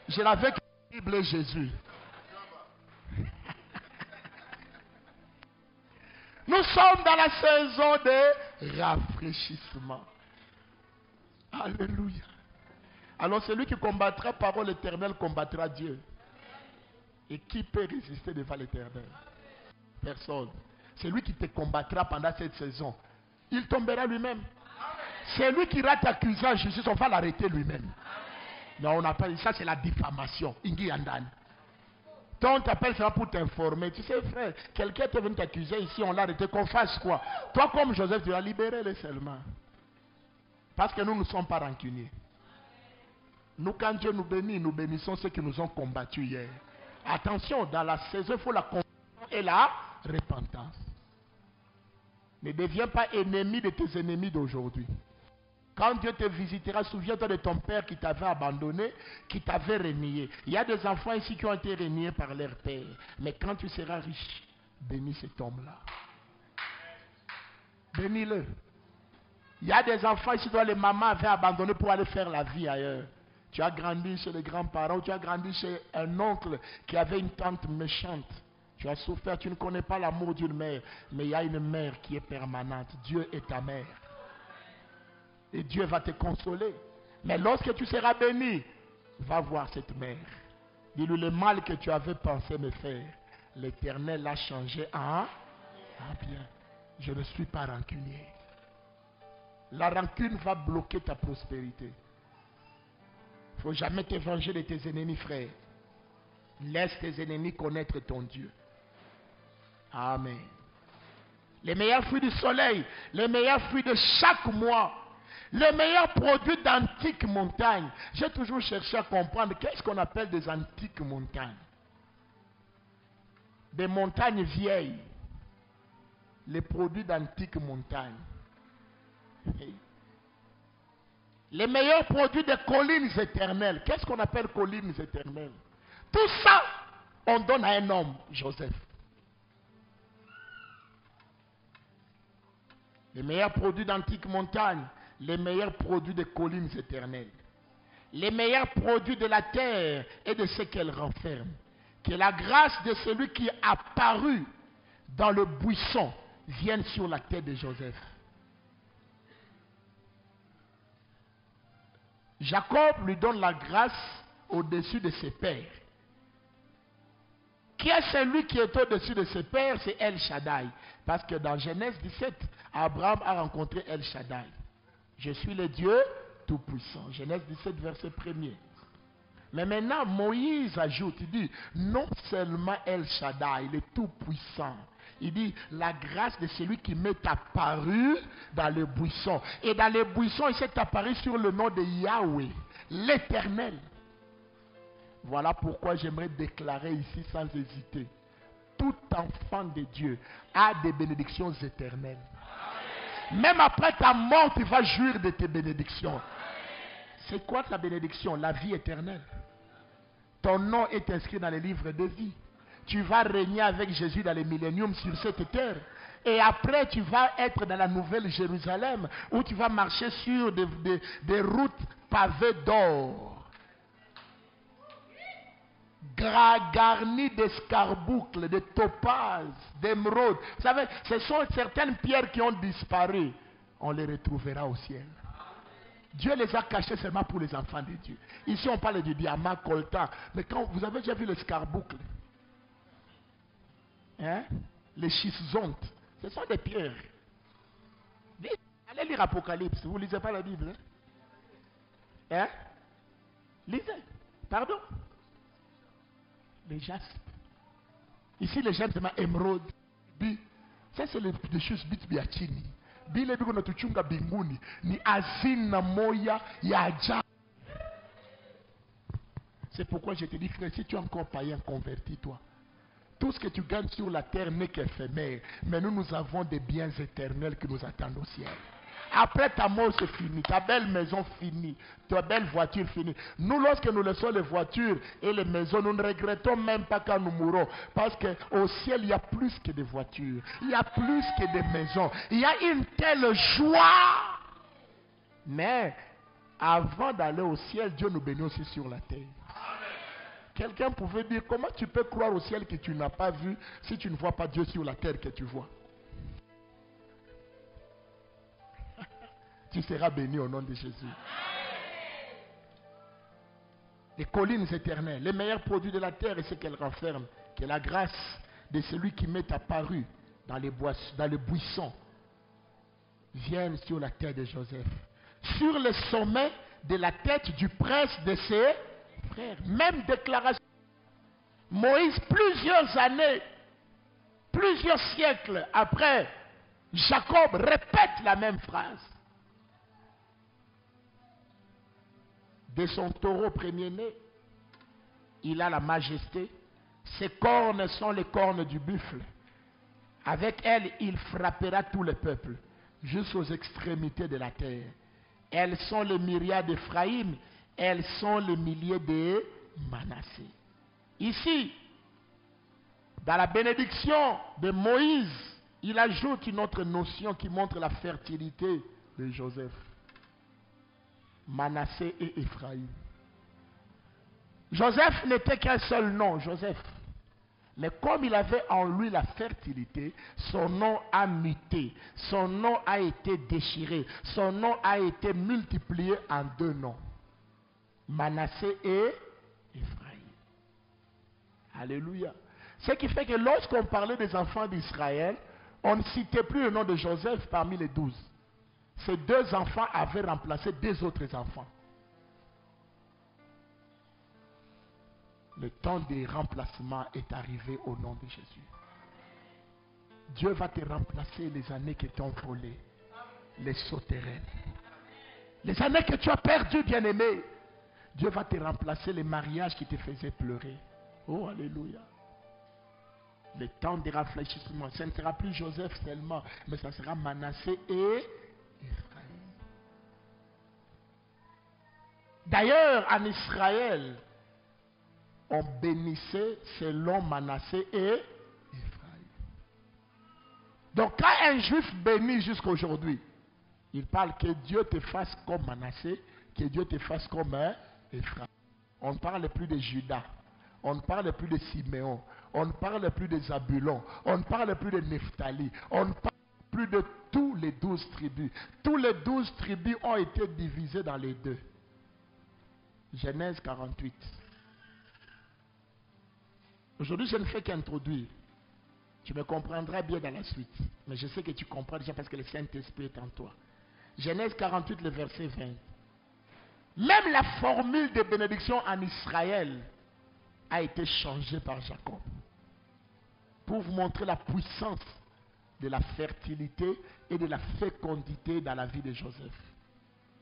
A: je l'avais Bible Jésus. Nous sommes dans la saison de rafraîchissement. Alléluia. Alors celui qui combattra parole éternelle combattra Dieu. Et qui peut résister devant l'Éternel? Personne. C'est lui qui te combattra pendant cette saison. Il tombera lui-même. C'est lui qui ira t'accuser en justice, on va l'arrêter lui-même. Non, on appelle ça, c'est la diffamation. Ingi Andan. Toi, on t'appelle ça pour t'informer. Tu sais, frère, quelqu'un est venu t'accuser ici, on l'a arrêté, qu'on fasse quoi? Toi, comme Joseph, tu vas libérer les seulement. Parce que nous ne sommes pas rancuniers. Nous, quand Dieu nous bénit, nous bénissons ceux qui nous ont combattus hier. Attention, dans la saison, il faut la conversion et la repentance. Ne deviens pas ennemi de tes ennemis d'aujourd'hui. Quand Dieu te visitera, souviens-toi de ton père qui t'avait abandonné, qui t'avait renié. Il y a des enfants ici qui ont été reniés par leur père. Mais quand tu seras riche, bénis cet homme-là. Bénis-le. Il y a des enfants ici dont les mamans avaient abandonné pour aller faire la vie ailleurs. Tu as grandi chez les grands-parents, tu as grandi chez un oncle qui avait une tante méchante. Tu as souffert, tu ne connais pas l'amour d'une mère. Mais il y a une mère qui est permanente. Dieu est ta mère. Et Dieu va te consoler. Mais lorsque tu seras béni, va voir cette mère. Dis-lui le mal que tu avais pensé me faire. L'Éternel l'a changé en bien. Je ne suis pas rancunier. La rancune va bloquer ta prospérité. Il ne faut jamais te venger de tes ennemis, frère. Laisse tes ennemis connaître ton Dieu. Amen. Les meilleurs fruits du soleil, les meilleurs fruits de chaque mois, les meilleurs produits d'antiques montagnes. J'ai toujours cherché à comprendre qu'est-ce qu'on appelle des antiques montagnes. Des montagnes vieilles. Les produits d'antiques montagnes. Les meilleurs produits des collines éternelles. Qu'est-ce qu'on appelle collines éternelles? Tout ça, on donne à un homme, Joseph. Les meilleurs produits d'antiques montagnes, les meilleurs produits des collines éternelles, les meilleurs produits de la terre et de ce qu'elle renferme. Que la grâce de celui qui est apparu dans le buisson vienne sur la tête de Joseph. Jacob lui donne la grâce au-dessus de ses pères. Qui est celui qui est au-dessus de ses pères? C'est El Shaddai. Parce que dans Genèse 17, Abraham a rencontré El Shaddai. Je suis le Dieu Tout-Puissant. Genèse 17, verset 1er. Mais maintenant, Moïse ajoute, il dit, non seulement El Shaddai, le Tout-Puissant. Il dit, la grâce de celui qui m'est apparu dans le buisson. Et dans le buisson, il s'est apparu sur le nom de Yahweh, l'Éternel. Voilà pourquoi j'aimerais déclarer ici sans hésiter. Tout enfant de Dieu a des bénédictions éternelles. Même après ta mort, tu vas jouir de tes bénédictions. C'est quoi ta bénédiction? La vie éternelle. Ton nom est inscrit dans les livres de vie. tu vas régner avec Jésus dans les milléniums sur cette terre. Et après, tu vas être dans la nouvelle Jérusalem, où tu vas marcher sur des routes pavées d'or, garnies d'escarboucles, de topazes, d'émeraudes. Vous savez, ce sont certaines pierres qui ont disparu. On les retrouvera au ciel. Dieu les a cachées seulement pour les enfants de Dieu. Ici, on parle du diamant, coltan. Mais quand vous avez déjà vu l'escarboucle, hein? Les schisontes, ce sont des pierres. Allez lire Apocalypse. Vous ne lisez pas la Bible, hein? Lisez. Pardon? Les jaspes. Ici, les jaspes, c'est émeraude. Ça, c'est les choses bitbiachini. Bile biko na tuchunga binguni ni hazina moya ya ajabu. C'est pourquoi je te dis, frère, si tu es encore païen, convertis-toi. Tout ce que tu gagnes sur la terre n'est qu'éphémère. Mais nous avons des biens éternels qui nous attendent au ciel. Après ta mort, c'est fini. Ta belle maison finie. Ta belle voiture finie. Nous, lorsque nous laissons les voitures et les maisons, nous ne regrettons même pas quand nous mourrons. Parce qu'au ciel, il y a plus que des voitures. Il y a plus que des maisons. Il y a une telle joie. Mais avant d'aller au ciel, Dieu nous bénit aussi sur la terre. Quelqu'un pouvait dire, comment tu peux croire au ciel que tu n'as pas vu si tu ne vois pas Dieu sur la terre que tu vois? Tu seras béni au nom de Jésus. Les collines éternelles, les meilleurs produits de la terre et ce qu'elles renferment, que la grâce de celui qui m'est apparu dans les buissons vienne sur la terre de Joseph. Sur le sommet de la tête du prince de ses frères. Même déclaration. Moïse, plusieurs années, plusieurs siècles après, Jacob répète la même phrase. De son taureau premier-né, il a la majesté. Ses cornes sont les cornes du buffle. Avec elles, il frappera tous les peuples, jusqu'aux extrémités de la terre. Elles sont les myriades d'Éphraïm, elles sont les milliers de Manassé. Ici, dans la bénédiction de Moïse, il ajoute une autre notion qui montre la fertilité de Joseph. Manassé et Éphraïm. Joseph n'était qu'un seul nom, Joseph. Mais comme il avait en lui la fertilité, son nom a muté, son nom a été déchiré, son nom a été multiplié en deux noms. Manassé et Éphraïm. Alléluia. Ce qui fait que lorsqu'on parlait des enfants d'Israël, on ne citait plus le nom de Joseph parmi les 12. Ces deux enfants avaient remplacé deux autres enfants. Le temps des remplacements est arrivé au nom de Jésus. Dieu va te remplacer les années que t'ont volées, les sauterelles. Les années que tu as perdues, bien-aimé. Dieu va te remplacer les mariages qui te faisaient pleurer. Oh, alléluia. Le temps des rafraîchissements, ce ne sera plus Joseph seulement, mais ça sera Manassé et Éphraïm. D'ailleurs, en Israël, on bénissait selon Manassé et Éphraïm. Donc, quand un juif bénit jusqu'aujourd'hui, il parle que Dieu te fasse comme Manassé, que Dieu te fasse comme Éphraïm. On ne parle plus de Judas, on ne parle plus de Siméon, on ne parle plus de Zabulon, on ne parle plus de Nephtali, on ne parle plus de tous les 12 tribus. Tous les 12 tribus ont été divisées dans les deux. Genèse 48. Aujourd'hui, je ne fais qu'introduire. Tu me comprendras bien dans la suite. Mais je sais que tu comprends déjà parce que le Saint-Esprit est en toi. Genèse 48, le verset 20. Même la formule de bénédiction en Israël a été changée par Jacob. Pour vous montrer la puissance de la fertilité et de la fécondité dans la vie de Joseph.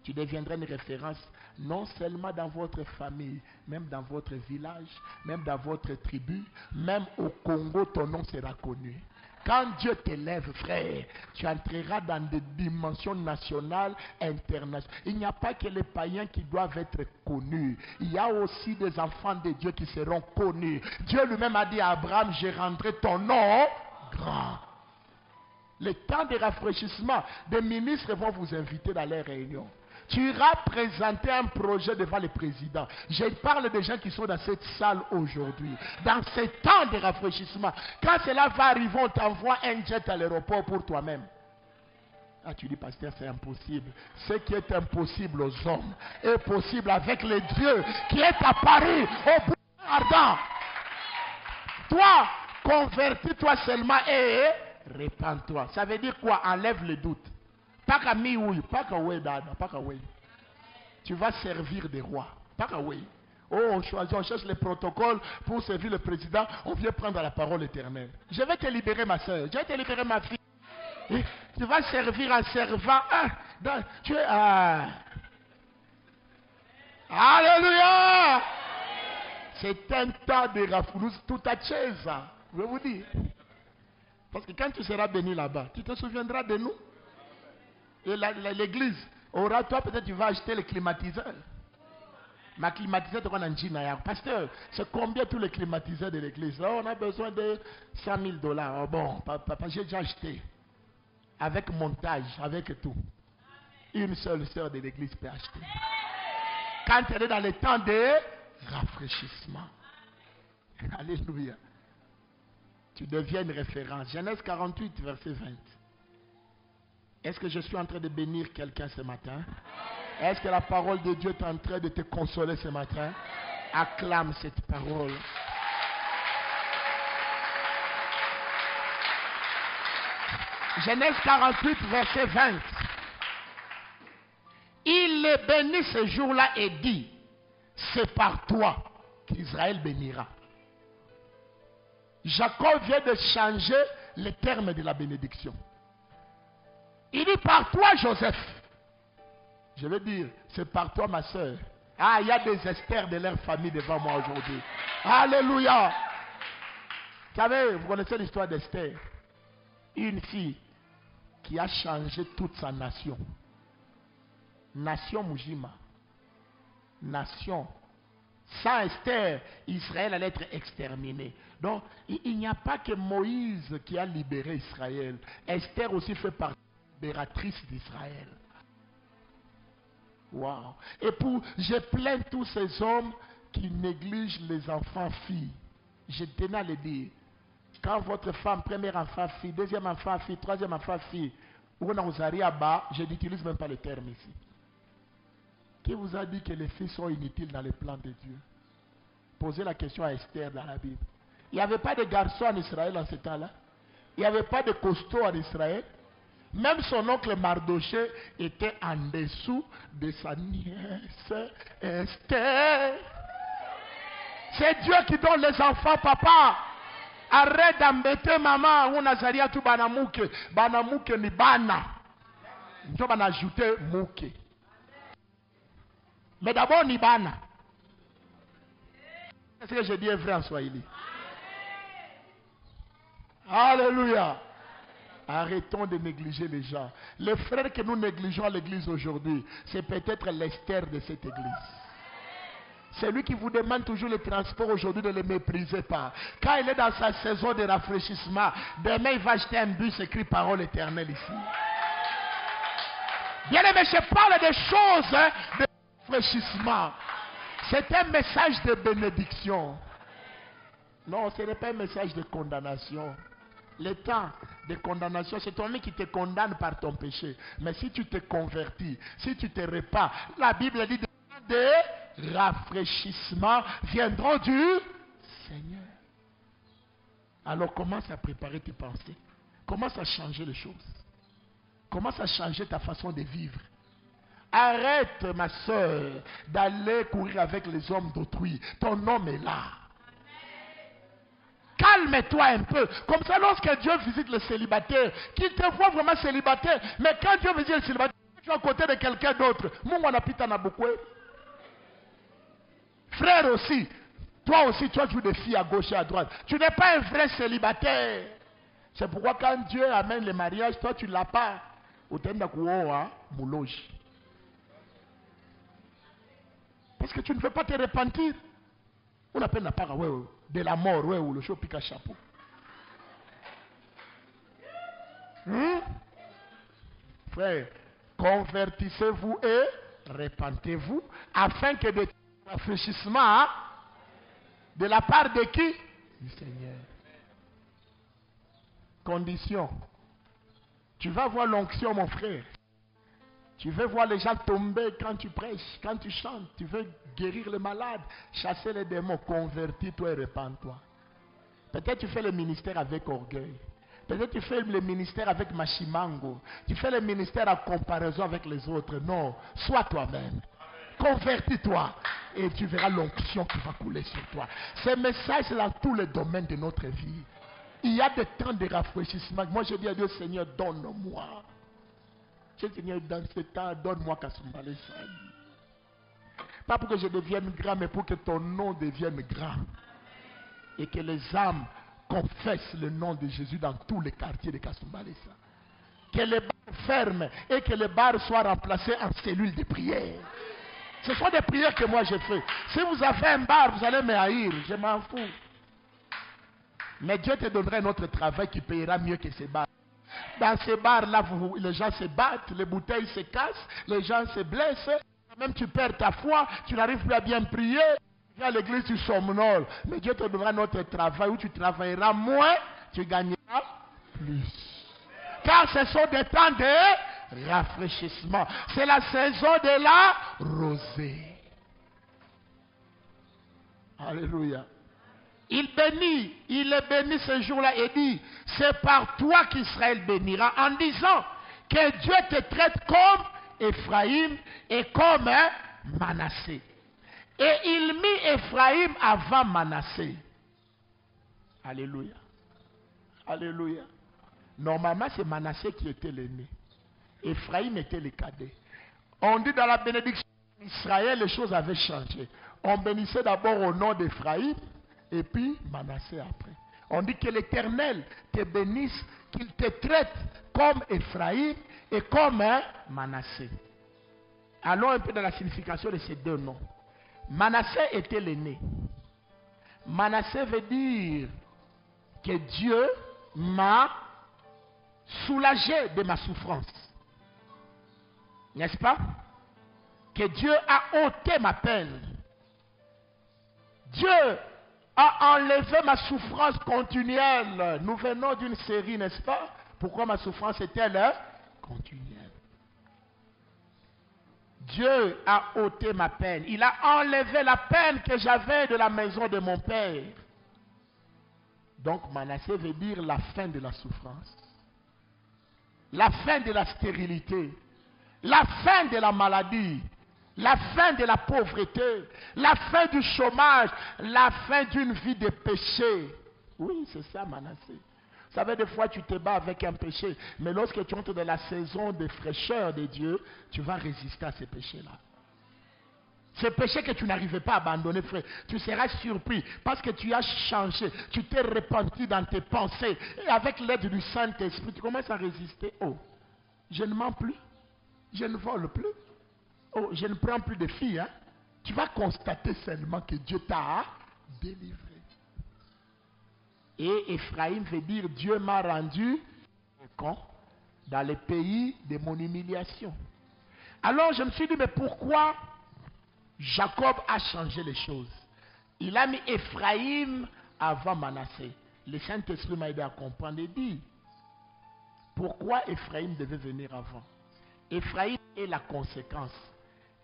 A: Tu deviendras une référence non seulement dans votre famille, même dans votre village, même dans votre tribu, même au Congo, ton nom sera connu. Quand Dieu t'élève, frère, tu entreras dans des dimensions nationales, internationales. Il n'y a pas que les païens qui doivent être connus. Il y a aussi des enfants de Dieu qui seront connus. Dieu lui-même a dit à Abraham, je rendrai ton nom grand. Le temps de rafraîchissement, des ministres vont vous inviter dans les réunions. Tu iras présenter un projet devant le président. Je parle des gens qui sont dans cette salle aujourd'hui. Dans ce temps de rafraîchissement, quand cela va arriver, on t'envoie un jet à l'aéroport pour toi-même. Ah, tu dis, pasteur, c'est impossible. Ce qui est impossible aux hommes est possible avec le Dieu qui est à Paris, au bout ardent. Toi, convertis-toi seulement et répands-toi. Ça veut dire quoi? Enlève le doute. Pas qu'à mi-ouille, pas qu'à oué dada, pas qu'à oué. Tu vas servir des rois, pas qu'à oué. Oh, on choisit, on cherche les protocoles pour servir le président, on vient prendre la parole éternelle. Je vais te libérer ma soeur, je vais te libérer ma fille. Et tu vas servir en servant. Tu es. Alléluia! C'est un temps de rafoulouse tout à chaise, je vais vous dire. Parce que quand tu seras béni là-bas, tu te souviendras de nous. Et l'église aura, toi peut-être tu vas acheter le climatiseur. Ma climatiseur, tu vas en Chine. Pasteur, c'est combien tous les climatiseurs de l'église? Là, on a besoin de $100,000. Oh, bon, papa, j'ai déjà acheté. Avec montage, avec tout. Une seule sœur de l'église peut acheter. Quand tu es dans le temps de rafraîchissement. Alléluia. Tu deviens une référence. Genèse 48, verset 20. Est-ce que je suis en train de bénir quelqu'un ce matin? Est-ce que la parole de Dieu est en train de te consoler ce matin? Acclame cette parole. Genèse 48, verset 20. Il les bénit ce jour-là et dit, c'est par toi qu'Israël bénira. Jacob vient de changer les termes de la bénédiction. Il dit par toi Joseph. Je veux dire, c'est par toi ma soeur. Ah, il y a des Esther de leur famille devant moi aujourd'hui. Alléluia. Vous savez, vous connaissez l'histoire d'Esther. Une fille qui a changé toute sa nation. Nation Mujima. Nation. Sans Esther, Israël allait être exterminé. Donc, il n'y a pas que Moïse qui a libéré Israël. Esther aussi fait partie de la libératrice d'Israël. Wow. Et je plains tous ces hommes qui négligent les enfants filles. Je tenais à le dire. Quand votre femme, premier enfant fille, deuxième enfant fille, troisième enfant fille, je n'utilise même pas le terme ici. Qui vous a dit que les filles sont inutiles dans le plan de Dieu? Posez la question à Esther dans la Bible. Il n'y avait pas de garçon en Israël en ce temps-là. Il n'y avait pas de costaud en Israël. Même son oncle Mardoché était en dessous de sa nièce Esther. C'est Dieu qui donne les enfants, papa. Arrête d'embêter maman. On a zaria tout banamouke. Banamouke ni bana. On va ajouter mouke. Mais d'abord ni bana. Est-ce que je dis vrai en Swahili? Alléluia. Arrêtons de négliger les gens. Les frères que nous négligeons à l'église aujourd'hui, c'est peut-être l'Esther de cette église. C'est lui qui vous demande toujours le transport aujourd'hui, ne le méprisez pas. Quand il est dans sa saison de rafraîchissement, demain il va acheter un bus écrit parole éternelle ici. Bien aimé, je parle des choses de rafraîchissement. C'est un message de bénédiction. Non, ce n'est pas un message de condamnation. Le temps de condamnation, c'est toi-même qui te condamne par ton péché. Mais si tu te convertis, si tu te répands, la Bible dit des rafraîchissements viendront du Seigneur. Alors commence à préparer tes pensées. Commence à changer les choses. Commence à changer ta façon de vivre. Arrête, ma soeur, d'aller courir avec les hommes d'autrui. Ton homme est là. Calme-toi un peu. Comme ça, lorsque Dieu visite le célibataire, qu'il te voit vraiment célibataire, mais quand Dieu visite le célibataire, tu es à côté de quelqu'un d'autre. Frère aussi, toi aussi, tu as vu des filles à gauche et à droite. Tu n'es pas un vrai célibataire. C'est pourquoi quand Dieu amène le mariage, toi tu ne l'as pas. Parce que tu ne veux pas te repentir. On appelle la part de la mort, ou le chaud pique à chapeau. Frère, convertissez-vous et repentez-vous afin que de rafraîchissement de la part de qui? Du Seigneur. Condition. Tu vas voir l'onction, mon frère. Tu veux voir les gens tomber quand tu prêches, quand tu chantes. Tu veux guérir les malades, chasser les démons. Convertis-toi et repens-toi. Peut-être tu fais le ministère avec orgueil. Peut-être tu fais le ministère avec machimango. Tu fais le ministère en comparaison avec les autres. Non, sois toi-même. Convertis-toi et tu verras l'onction qui va couler sur toi. Ce message est dans tous les domaines de notre vie. Il y a des temps de rafraîchissement. Moi je dis à Dieu, Seigneur, donne-moi. Seigneur, dans ce temps, donne-moi Kasumbalé Sali. Pas pour que je devienne grand, mais pour que ton nom devienne grand. Et que les âmes confessent le nom de Jésus dans tous les quartiers de Kasumbalé Sali. Que les bars ferment et que les bars soient remplacés en cellules de prière. Ce sont des prières que moi j'ai fait. Si vous avez un bar, vous allez me haïr. Je m'en fous. Mais Dieu te donnera un autre travail qui payera mieux que ces bars. Dans ces bars-là, les gens se battent, les bouteilles se cassent, les gens se blessent. Même tu perds ta foi, tu n'arrives plus à bien prier. Tu viens à l'église, tu somnoles. Mais Dieu te donnera un autre travail où tu travailleras moins, tu gagneras plus. Car ce sont des temps de rafraîchissement. C'est la saison de la rosée. Alléluia. Il est béni ce jour-là et dit, c'est par toi qu'Israël bénira en disant que Dieu te traite comme Ephraïm et comme Manassé. Et il mit Ephraïm avant Manassé. Alléluia. Alléluia. Normalement, c'est Manassé qui était l'aîné. Ephraïm était le cadet. On dit dans la bénédiction d'Israël, les choses avaient changé. On bénissait d'abord au nom d'Ephraïm. Et puis Manassé après. On dit que l'Éternel te bénisse, qu'il te traite comme Ephraïm et comme Manassé. Allons un peu dans la signification de ces deux noms. Manassé était l'aîné. Manassé veut dire que Dieu m'a soulagé de ma souffrance. N'est-ce pas? Que Dieu a ôté ma peine. Dieu a enlevé ma souffrance continuelle. Nous venons d'une série, n'est-ce pas? Pourquoi ma souffrance est-elle continuelle? Dieu a ôté ma peine. Il a enlevé la peine que j'avais de la maison de mon père. Donc Manassé veut dire la fin de la souffrance. La fin de la stérilité. La fin de la maladie. La fin de la pauvreté, la fin du chômage, la fin d'une vie de péché. Oui, c'est ça, Manassé. Vous savez, des fois, tu te bats avec un péché, mais lorsque tu entres dans la saison de fraîcheur de Dieu, tu vas résister à ces péchés-là. Ces péchés que tu n'arrivais pas à abandonner, frère, tu seras surpris parce que tu as changé, tu t'es repenti dans tes pensées. Et avec l'aide du Saint-Esprit, tu commences à résister. Oh, je ne mens plus, je ne vole plus. Oh, je ne prends plus de filles. Hein? Tu vas constater seulement que Dieu t'a délivré. Et Ephraïm veut dire Dieu m'a rendu dans les pays de mon humiliation. Alors je me suis dit, mais pourquoi Jacob a changé les choses? Il a mis Ephraïm avant Manassé. Le Saint-Esprit m'a aidé à comprendre et dit, pourquoi Ephraïm devait venir avant? Ephraïm est la conséquence.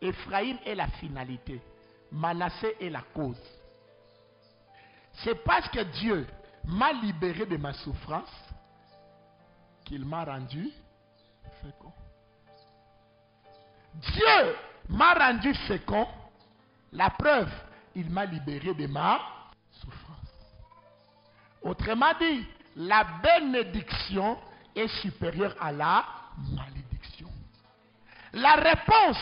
A: Ephraïm est la finalité. Manassé est la cause. C'est parce que Dieu m'a libéré de ma souffrance qu'il m'a rendu fécond. Dieu m'a rendu fécond. La preuve, il m'a libéré de ma souffrance. Autrement dit, la bénédiction est supérieure à la malédiction. La réponse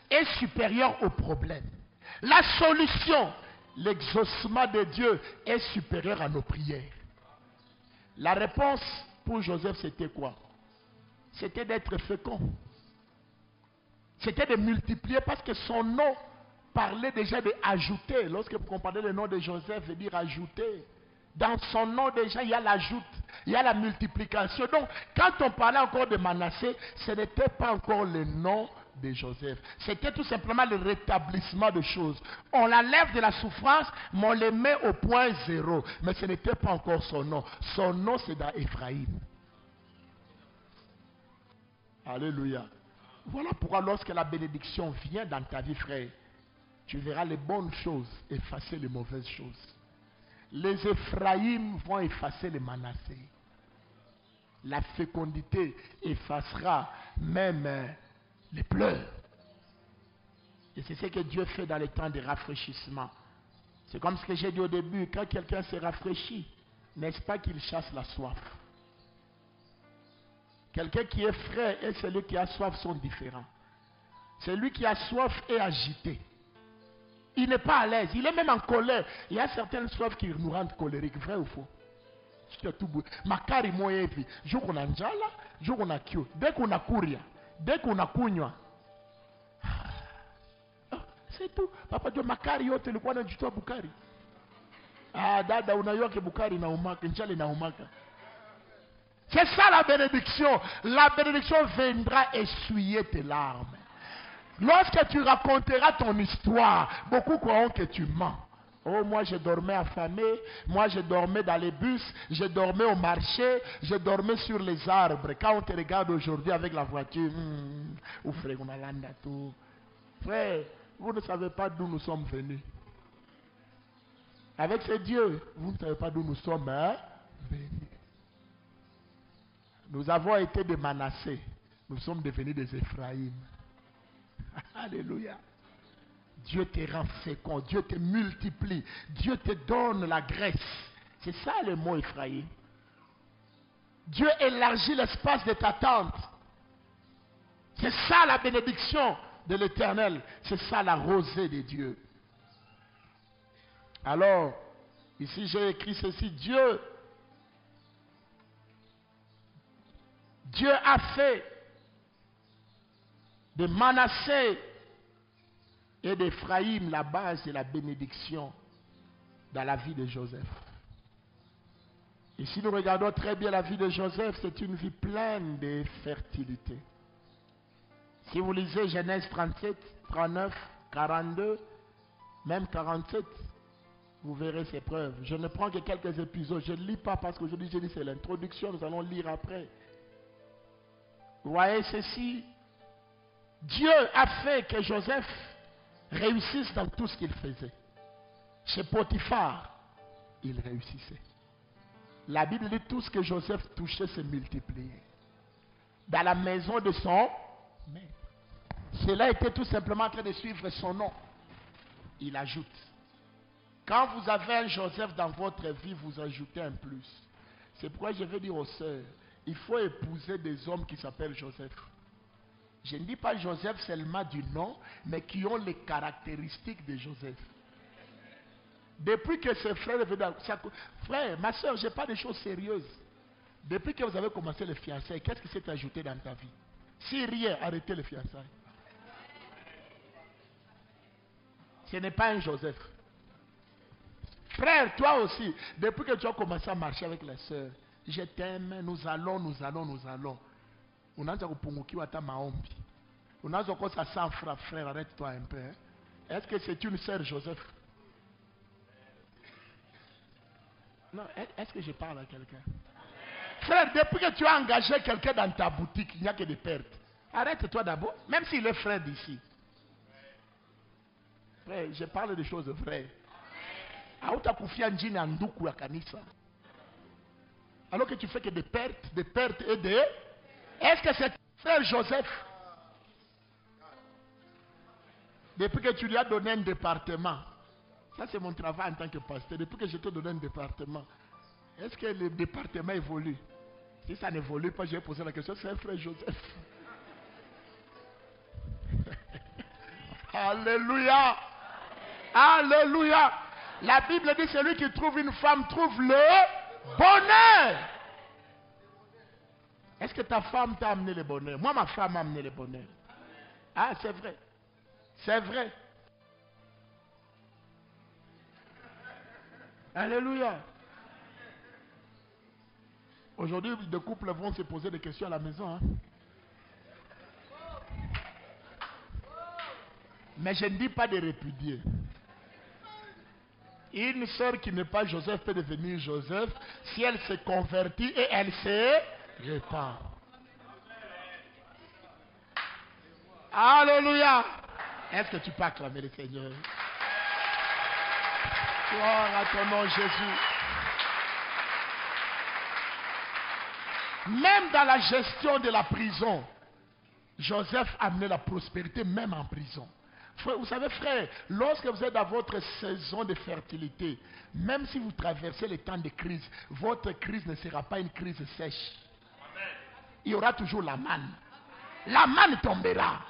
A: est supérieure au problème. La solution, l'exaucement de Dieu est supérieur à nos prières. La réponse pour Joseph, c'était quoi? C'était d'être fécond. C'était de multiplier parce que son nom parlait déjà d'ajouter. Lorsque vous comprenez le nom de Joseph, veut dire ajouter. Dans son nom déjà, il y a l'ajout, il y a la multiplication. Donc, quand on parlait encore de Manassé, ce n'était pas encore le nom de Joseph. C'était tout simplement le rétablissement de choses. On l'enlève de la souffrance, mais on le met au point zéro. Mais ce n'était pas encore son nom. Son nom, c'est dans Ephraïm. Alléluia. Voilà pourquoi lorsque la bénédiction vient dans ta vie, frère, tu verras les bonnes choses effacer les mauvaises choses. Les Ephraïm vont effacer les Manassé. La fécondité effacera même les pleurs. Et c'est ce que Dieu fait dans les temps de rafraîchissement. C'est comme ce que j'ai dit au début, quand quelqu'un se rafraîchit, n'est-ce pas qu'il chasse la soif? Quelqu'un qui est frais et celui qui a soif sont différents. Celui qui a soif est agité. Il n'est pas à l'aise, il est même en colère. Il y a certaines soifs qui nous rendent colériques, vrai ou faux? Makari moye hivi, jour on a njala, jour on a kio. Dès qu'on a couria, dès qu'on a kunywa. C'est tout. Papa Dieu makari yote ilikuwa na jitoa bukari. Ah dada unayua ke bukari na umaka, njale na umaka. C'est ça la bénédiction. La bénédiction viendra essuyer tes larmes. Lorsque tu raconteras ton histoire, beaucoup croiront que tu mens. Oh, moi je dormais affamé, moi je dormais dans les bus, je dormais au marché, je dormais sur les arbres. Quand on te regarde aujourd'hui avec la voiture, frère, vous ne savez pas d'où nous sommes venus. Avec ce Dieu, vous ne savez pas d'où nous sommes venus. Nous avons été des Manassé, nous sommes devenus des Ephraïm. Alléluia. Dieu te rend fécond, Dieu te multiplie, Dieu te donne la graisse. C'est ça le mot Ephraïm. Dieu élargit l'espace de ta tente. C'est ça la bénédiction de l'Éternel. C'est ça la rosée de Dieu. Alors, ici j'ai écrit ceci. Dieu a fait de Manassé et d'Ephraïm la base de la bénédiction dans la vie de Joseph. Et si nous regardons très bien la vie de Joseph, c'est une vie pleine de fertilité. Si vous lisez Genèse 37, 39, 42, même 47, vous verrez ces preuves. Je ne prends que quelques épisodes. Je ne lis pas parce qu'aujourd'hui j'ai dit c'est l'introduction, nous allons lire après. Vous voyez ceci? Dieu a fait que Joseph réussisse dans tout ce qu'il faisait. Chez Potiphar, il réussissait. La Bible dit tout ce que Joseph touchait se multipliait. Dans la maison de son maître. Cela était tout simplement en train de suivre son nom. Il ajoute. Quand vous avez un Joseph dans votre vie, vous ajoutez un plus. C'est pourquoi je vais dire aux sœurs, il faut épouser des hommes qui s'appellent Joseph. Je ne dis pas Joseph seulement du nom, mais qui ont les caractéristiques de Joseph. Depuis que ce frère est venu, frère, ma soeur, je n'ai pas de choses sérieuses. Depuis que vous avez commencé les fiançailles, qu'est-ce qui s'est ajouté dans ta vie? Si rien, arrêtez les fiançailles. Ce n'est pas un Joseph. Frère, toi aussi, depuis que tu as commencé à marcher avec les sœurs, je t'aime, nous allons. Unaanza kupungukiwa hata maombi. Unaanza kosa 100 francs, frère, arrête-toi un peu. Hein? Est-ce que c'est une sœur Joseph? Non, est-ce que je parle à quelqu'un? Frère, depuis que tu as engagé quelqu'un dans ta boutique, il n'y a que des pertes. Arrête-toi d'abord, même s'il est frère d'ici. Frère, je parle des choses vraies. Alors que tu fais que des pertes et des... Est-ce que c'est frère Joseph? Depuis que tu lui as donné un département, ça c'est mon travail en tant que pasteur, depuis que je te donne un département, est-ce que le département évolue? Si ça n'évolue pas, je vais poser la question, c'est un frère Joseph. Alléluia. Alléluia. La Bible dit celui qui trouve une femme trouve le bonheur. Est-ce que ta femme t'a amené le bonheur? Moi, ma femme m'a amené le bonheur. Ah, c'est vrai. C'est vrai. Alléluia. Aujourd'hui, des couples vont se poser des questions à la maison. Hein? Mais je ne dis pas de répudier. Une sœur qui n'est pas Joseph peut devenir Joseph si elle se convertit et elle se répand. Alléluia. Est-ce que tu peux acclamer le Seigneur? Gloire à ton nom, Jésus. Même dans la gestion de la prison, Joseph amenait la prospérité même en prison. Vous savez, frère, lorsque vous êtes dans votre saison de fertilité, même si vous traversez les temps de crise, votre crise ne sera pas une crise sèche. Il y aura toujours la manne. La manne tombera.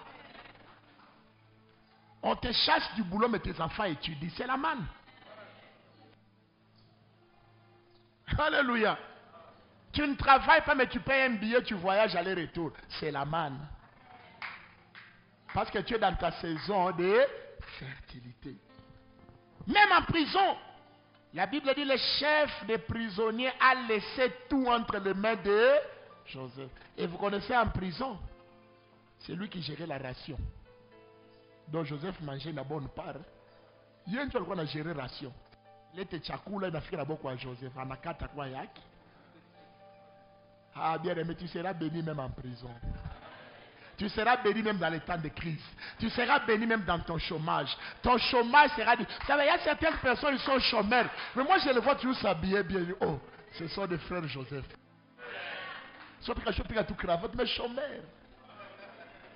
A: On te chasse du boulot, mais tes enfants étudient. C'est la manne. Alléluia. Tu ne travailles pas, mais tu payes un billet, tu voyages aller-retour. C'est la manne. Parce que tu es dans ta saison de fertilité. Même en prison, la Bible dit le chef des prisonniers a laissé tout entre les mains de Joseph. Et vous connaissez en prison, c'est lui qui gérait la ration. Donc Joseph mangeait la bonne part. Il y a un truc qu'on a géré la ration. Il était chakula, il a fait la bonne quoi Joseph. On a quatre quoi yak. Ah bien aimé, tu seras béni même en prison. Tu seras béni même dans les temps de crise. Tu seras béni même dans ton chômage. Ton chômage sera dit. Vous savez, il y a certaines personnes qui sont chômeurs. Mais moi, je les vois toujours s'habiller bien. Oh, ce sont des frères Joseph. Sauf que je peux tout cravate, mais chômeurs.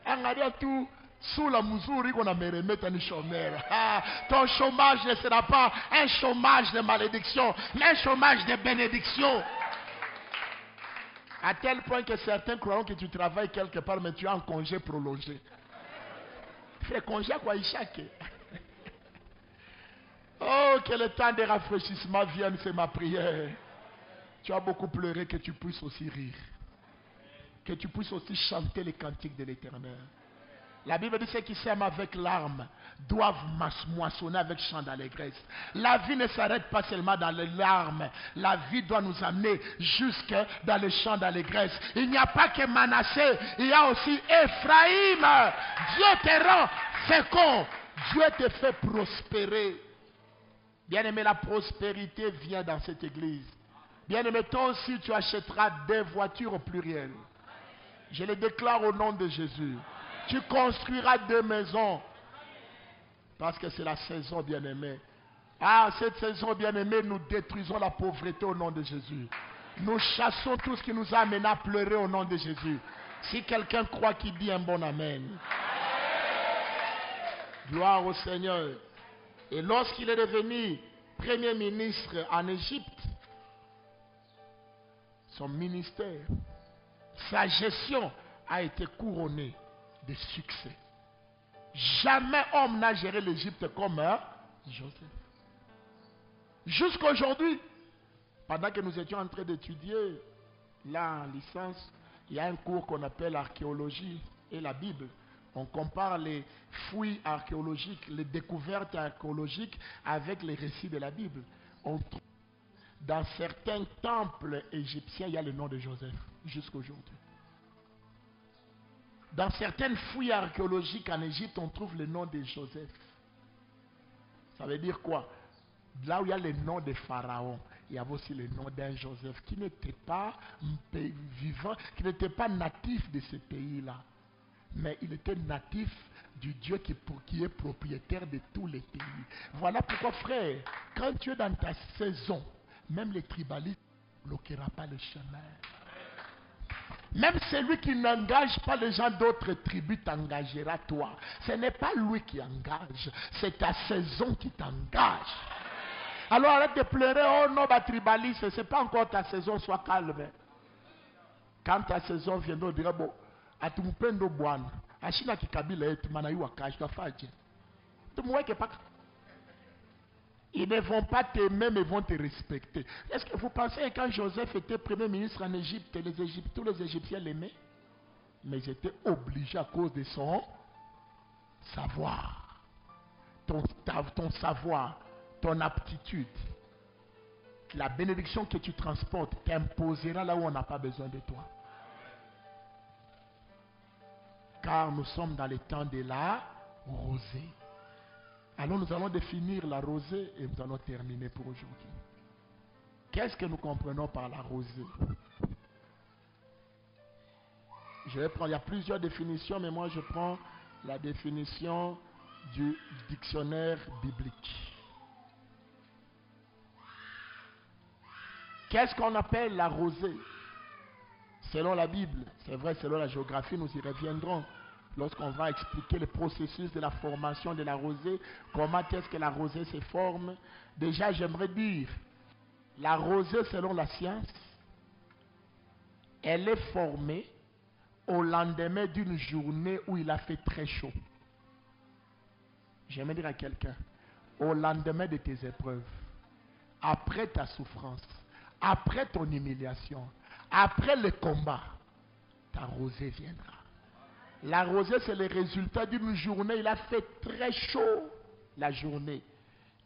A: En tout, sous la mesure qu'on a me remettre un chômeur. Ton chômage ne sera pas un chômage de malédiction, mais un chômage de bénédiction. À tel point que certains croient que tu travailles quelque part, mais tu as un congé prolongé. Fais congé à quoi, Ishak? Oh, que le temps de rafraîchissement vienne, c'est ma prière. Tu as beaucoup pleuré, que tu puisses aussi rire. Que tu puisses aussi chanter les cantiques de l'Éternel. La Bible dit ceux qui sèment avec larmes doivent moissonner avec chant d'allégresse. La vie ne s'arrête pas seulement dans les larmes. La vie doit nous amener jusque dans les chants d'allégresse. Il n'y a pas que Manassé, il y a aussi Ephraïm. Dieu te rend fécond. Dieu te fait prospérer. Bien-aimé, la prospérité vient dans cette église. Bien-aimé, toi aussi tu achèteras des voitures au pluriel. Je le déclare au nom de Jésus. Tu construiras des maisons. Parce que c'est la saison, bien-aimé. Ah, cette saison, bien-aimé, nous détruisons la pauvreté au nom de Jésus. Nous chassons tout ce qui nous a amené à pleurer au nom de Jésus. Si quelqu'un croit qu'il dit un bon amen. Gloire au Seigneur. Et lorsqu'il est devenu premier ministre en Égypte, son ministère, sa gestion a été couronnée de succès. Jamais homme n'a géré l'Égypte comme Joseph. Jusqu'à aujourd'hui, pendant que nous étions en train d'étudier là en licence, il y a un cours qu'on appelle archéologie et la Bible. On compare les fouilles archéologiques, les découvertes archéologiques avec les récits de la Bible. On trouve dans certains temples égyptiens, il y a le nom de Joseph jusqu'à aujourd'hui. Dans certaines fouilles archéologiques en Égypte, on trouve le nom de Joseph. Ça veut dire quoi? Là où il y a le nom de Pharaon, il y avait aussi le nom d'un Joseph qui n'était pas vivant, qui n'était pas natif de ce pays-là. Mais il était natif du Dieu qui est propriétaire de tous les pays. Voilà pourquoi, frère, quand tu es dans ta saison, même les tribalistes ne bloqueront pas le chemin. Même celui qui n'engage pas les gens d'autres tribus t'engagera toi. Ce n'est pas lui qui engage, c'est ta saison qui t'engage. Alors arrête de pleurer, oh non, ma tribaliste, ce n'est pas encore ta saison, sois calme. Quand ta saison viendra, on dira, bon, à tout mpendo bwana, ashina kikabila yetu, mana yu wakashi, tu vas faire. Tu m'ouais que pas. Ils ne vont pas t'aimer, mais vont te respecter. Est-ce que vous pensez que quand Joseph était premier ministre en Égypte, tous les Égyptiens l'aimaient? Mais ils étaient obligés à cause de son savoir. Ton savoir, ton aptitude. La bénédiction que tu transportes t'imposera là où on n'a pas besoin de toi. Car nous sommes dans les temps de la rosée. Alors nous allons définir la rosée et nous allons terminer pour aujourd'hui. Qu'est-ce que nous comprenons par la rosée? Je vais prendre, il y a plusieurs définitions, mais moi je prends la définition du dictionnaire biblique. Qu'est-ce qu'on appelle la rosée? Selon la Bible, c'est vrai, selon la géographie, nous y reviendrons. Lorsqu'on va expliquer le processus de la formation de la rosée, comment est-ce que la rosée se forme. Déjà, j'aimerais dire, la rosée, selon la science, elle est formée au lendemain d'une journée où il a fait très chaud. J'aimerais dire à quelqu'un, au lendemain de tes épreuves, après ta souffrance, après ton humiliation, après le combat, ta rosée viendra. La rosée, c'est le résultat d'une journée. Il a fait très chaud la journée.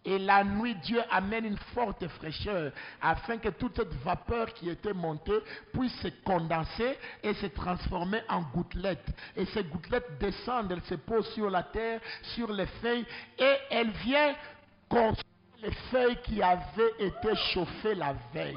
A: Et la nuit, Dieu amène une forte fraîcheur afin que toute cette vapeur qui était montée puisse se condenser et se transformer en gouttelettes. Et ces gouttelettes descendent, elles se posent sur la terre, sur les feuilles, et elles viennent construire les feuilles qui avaient été chauffées la veille.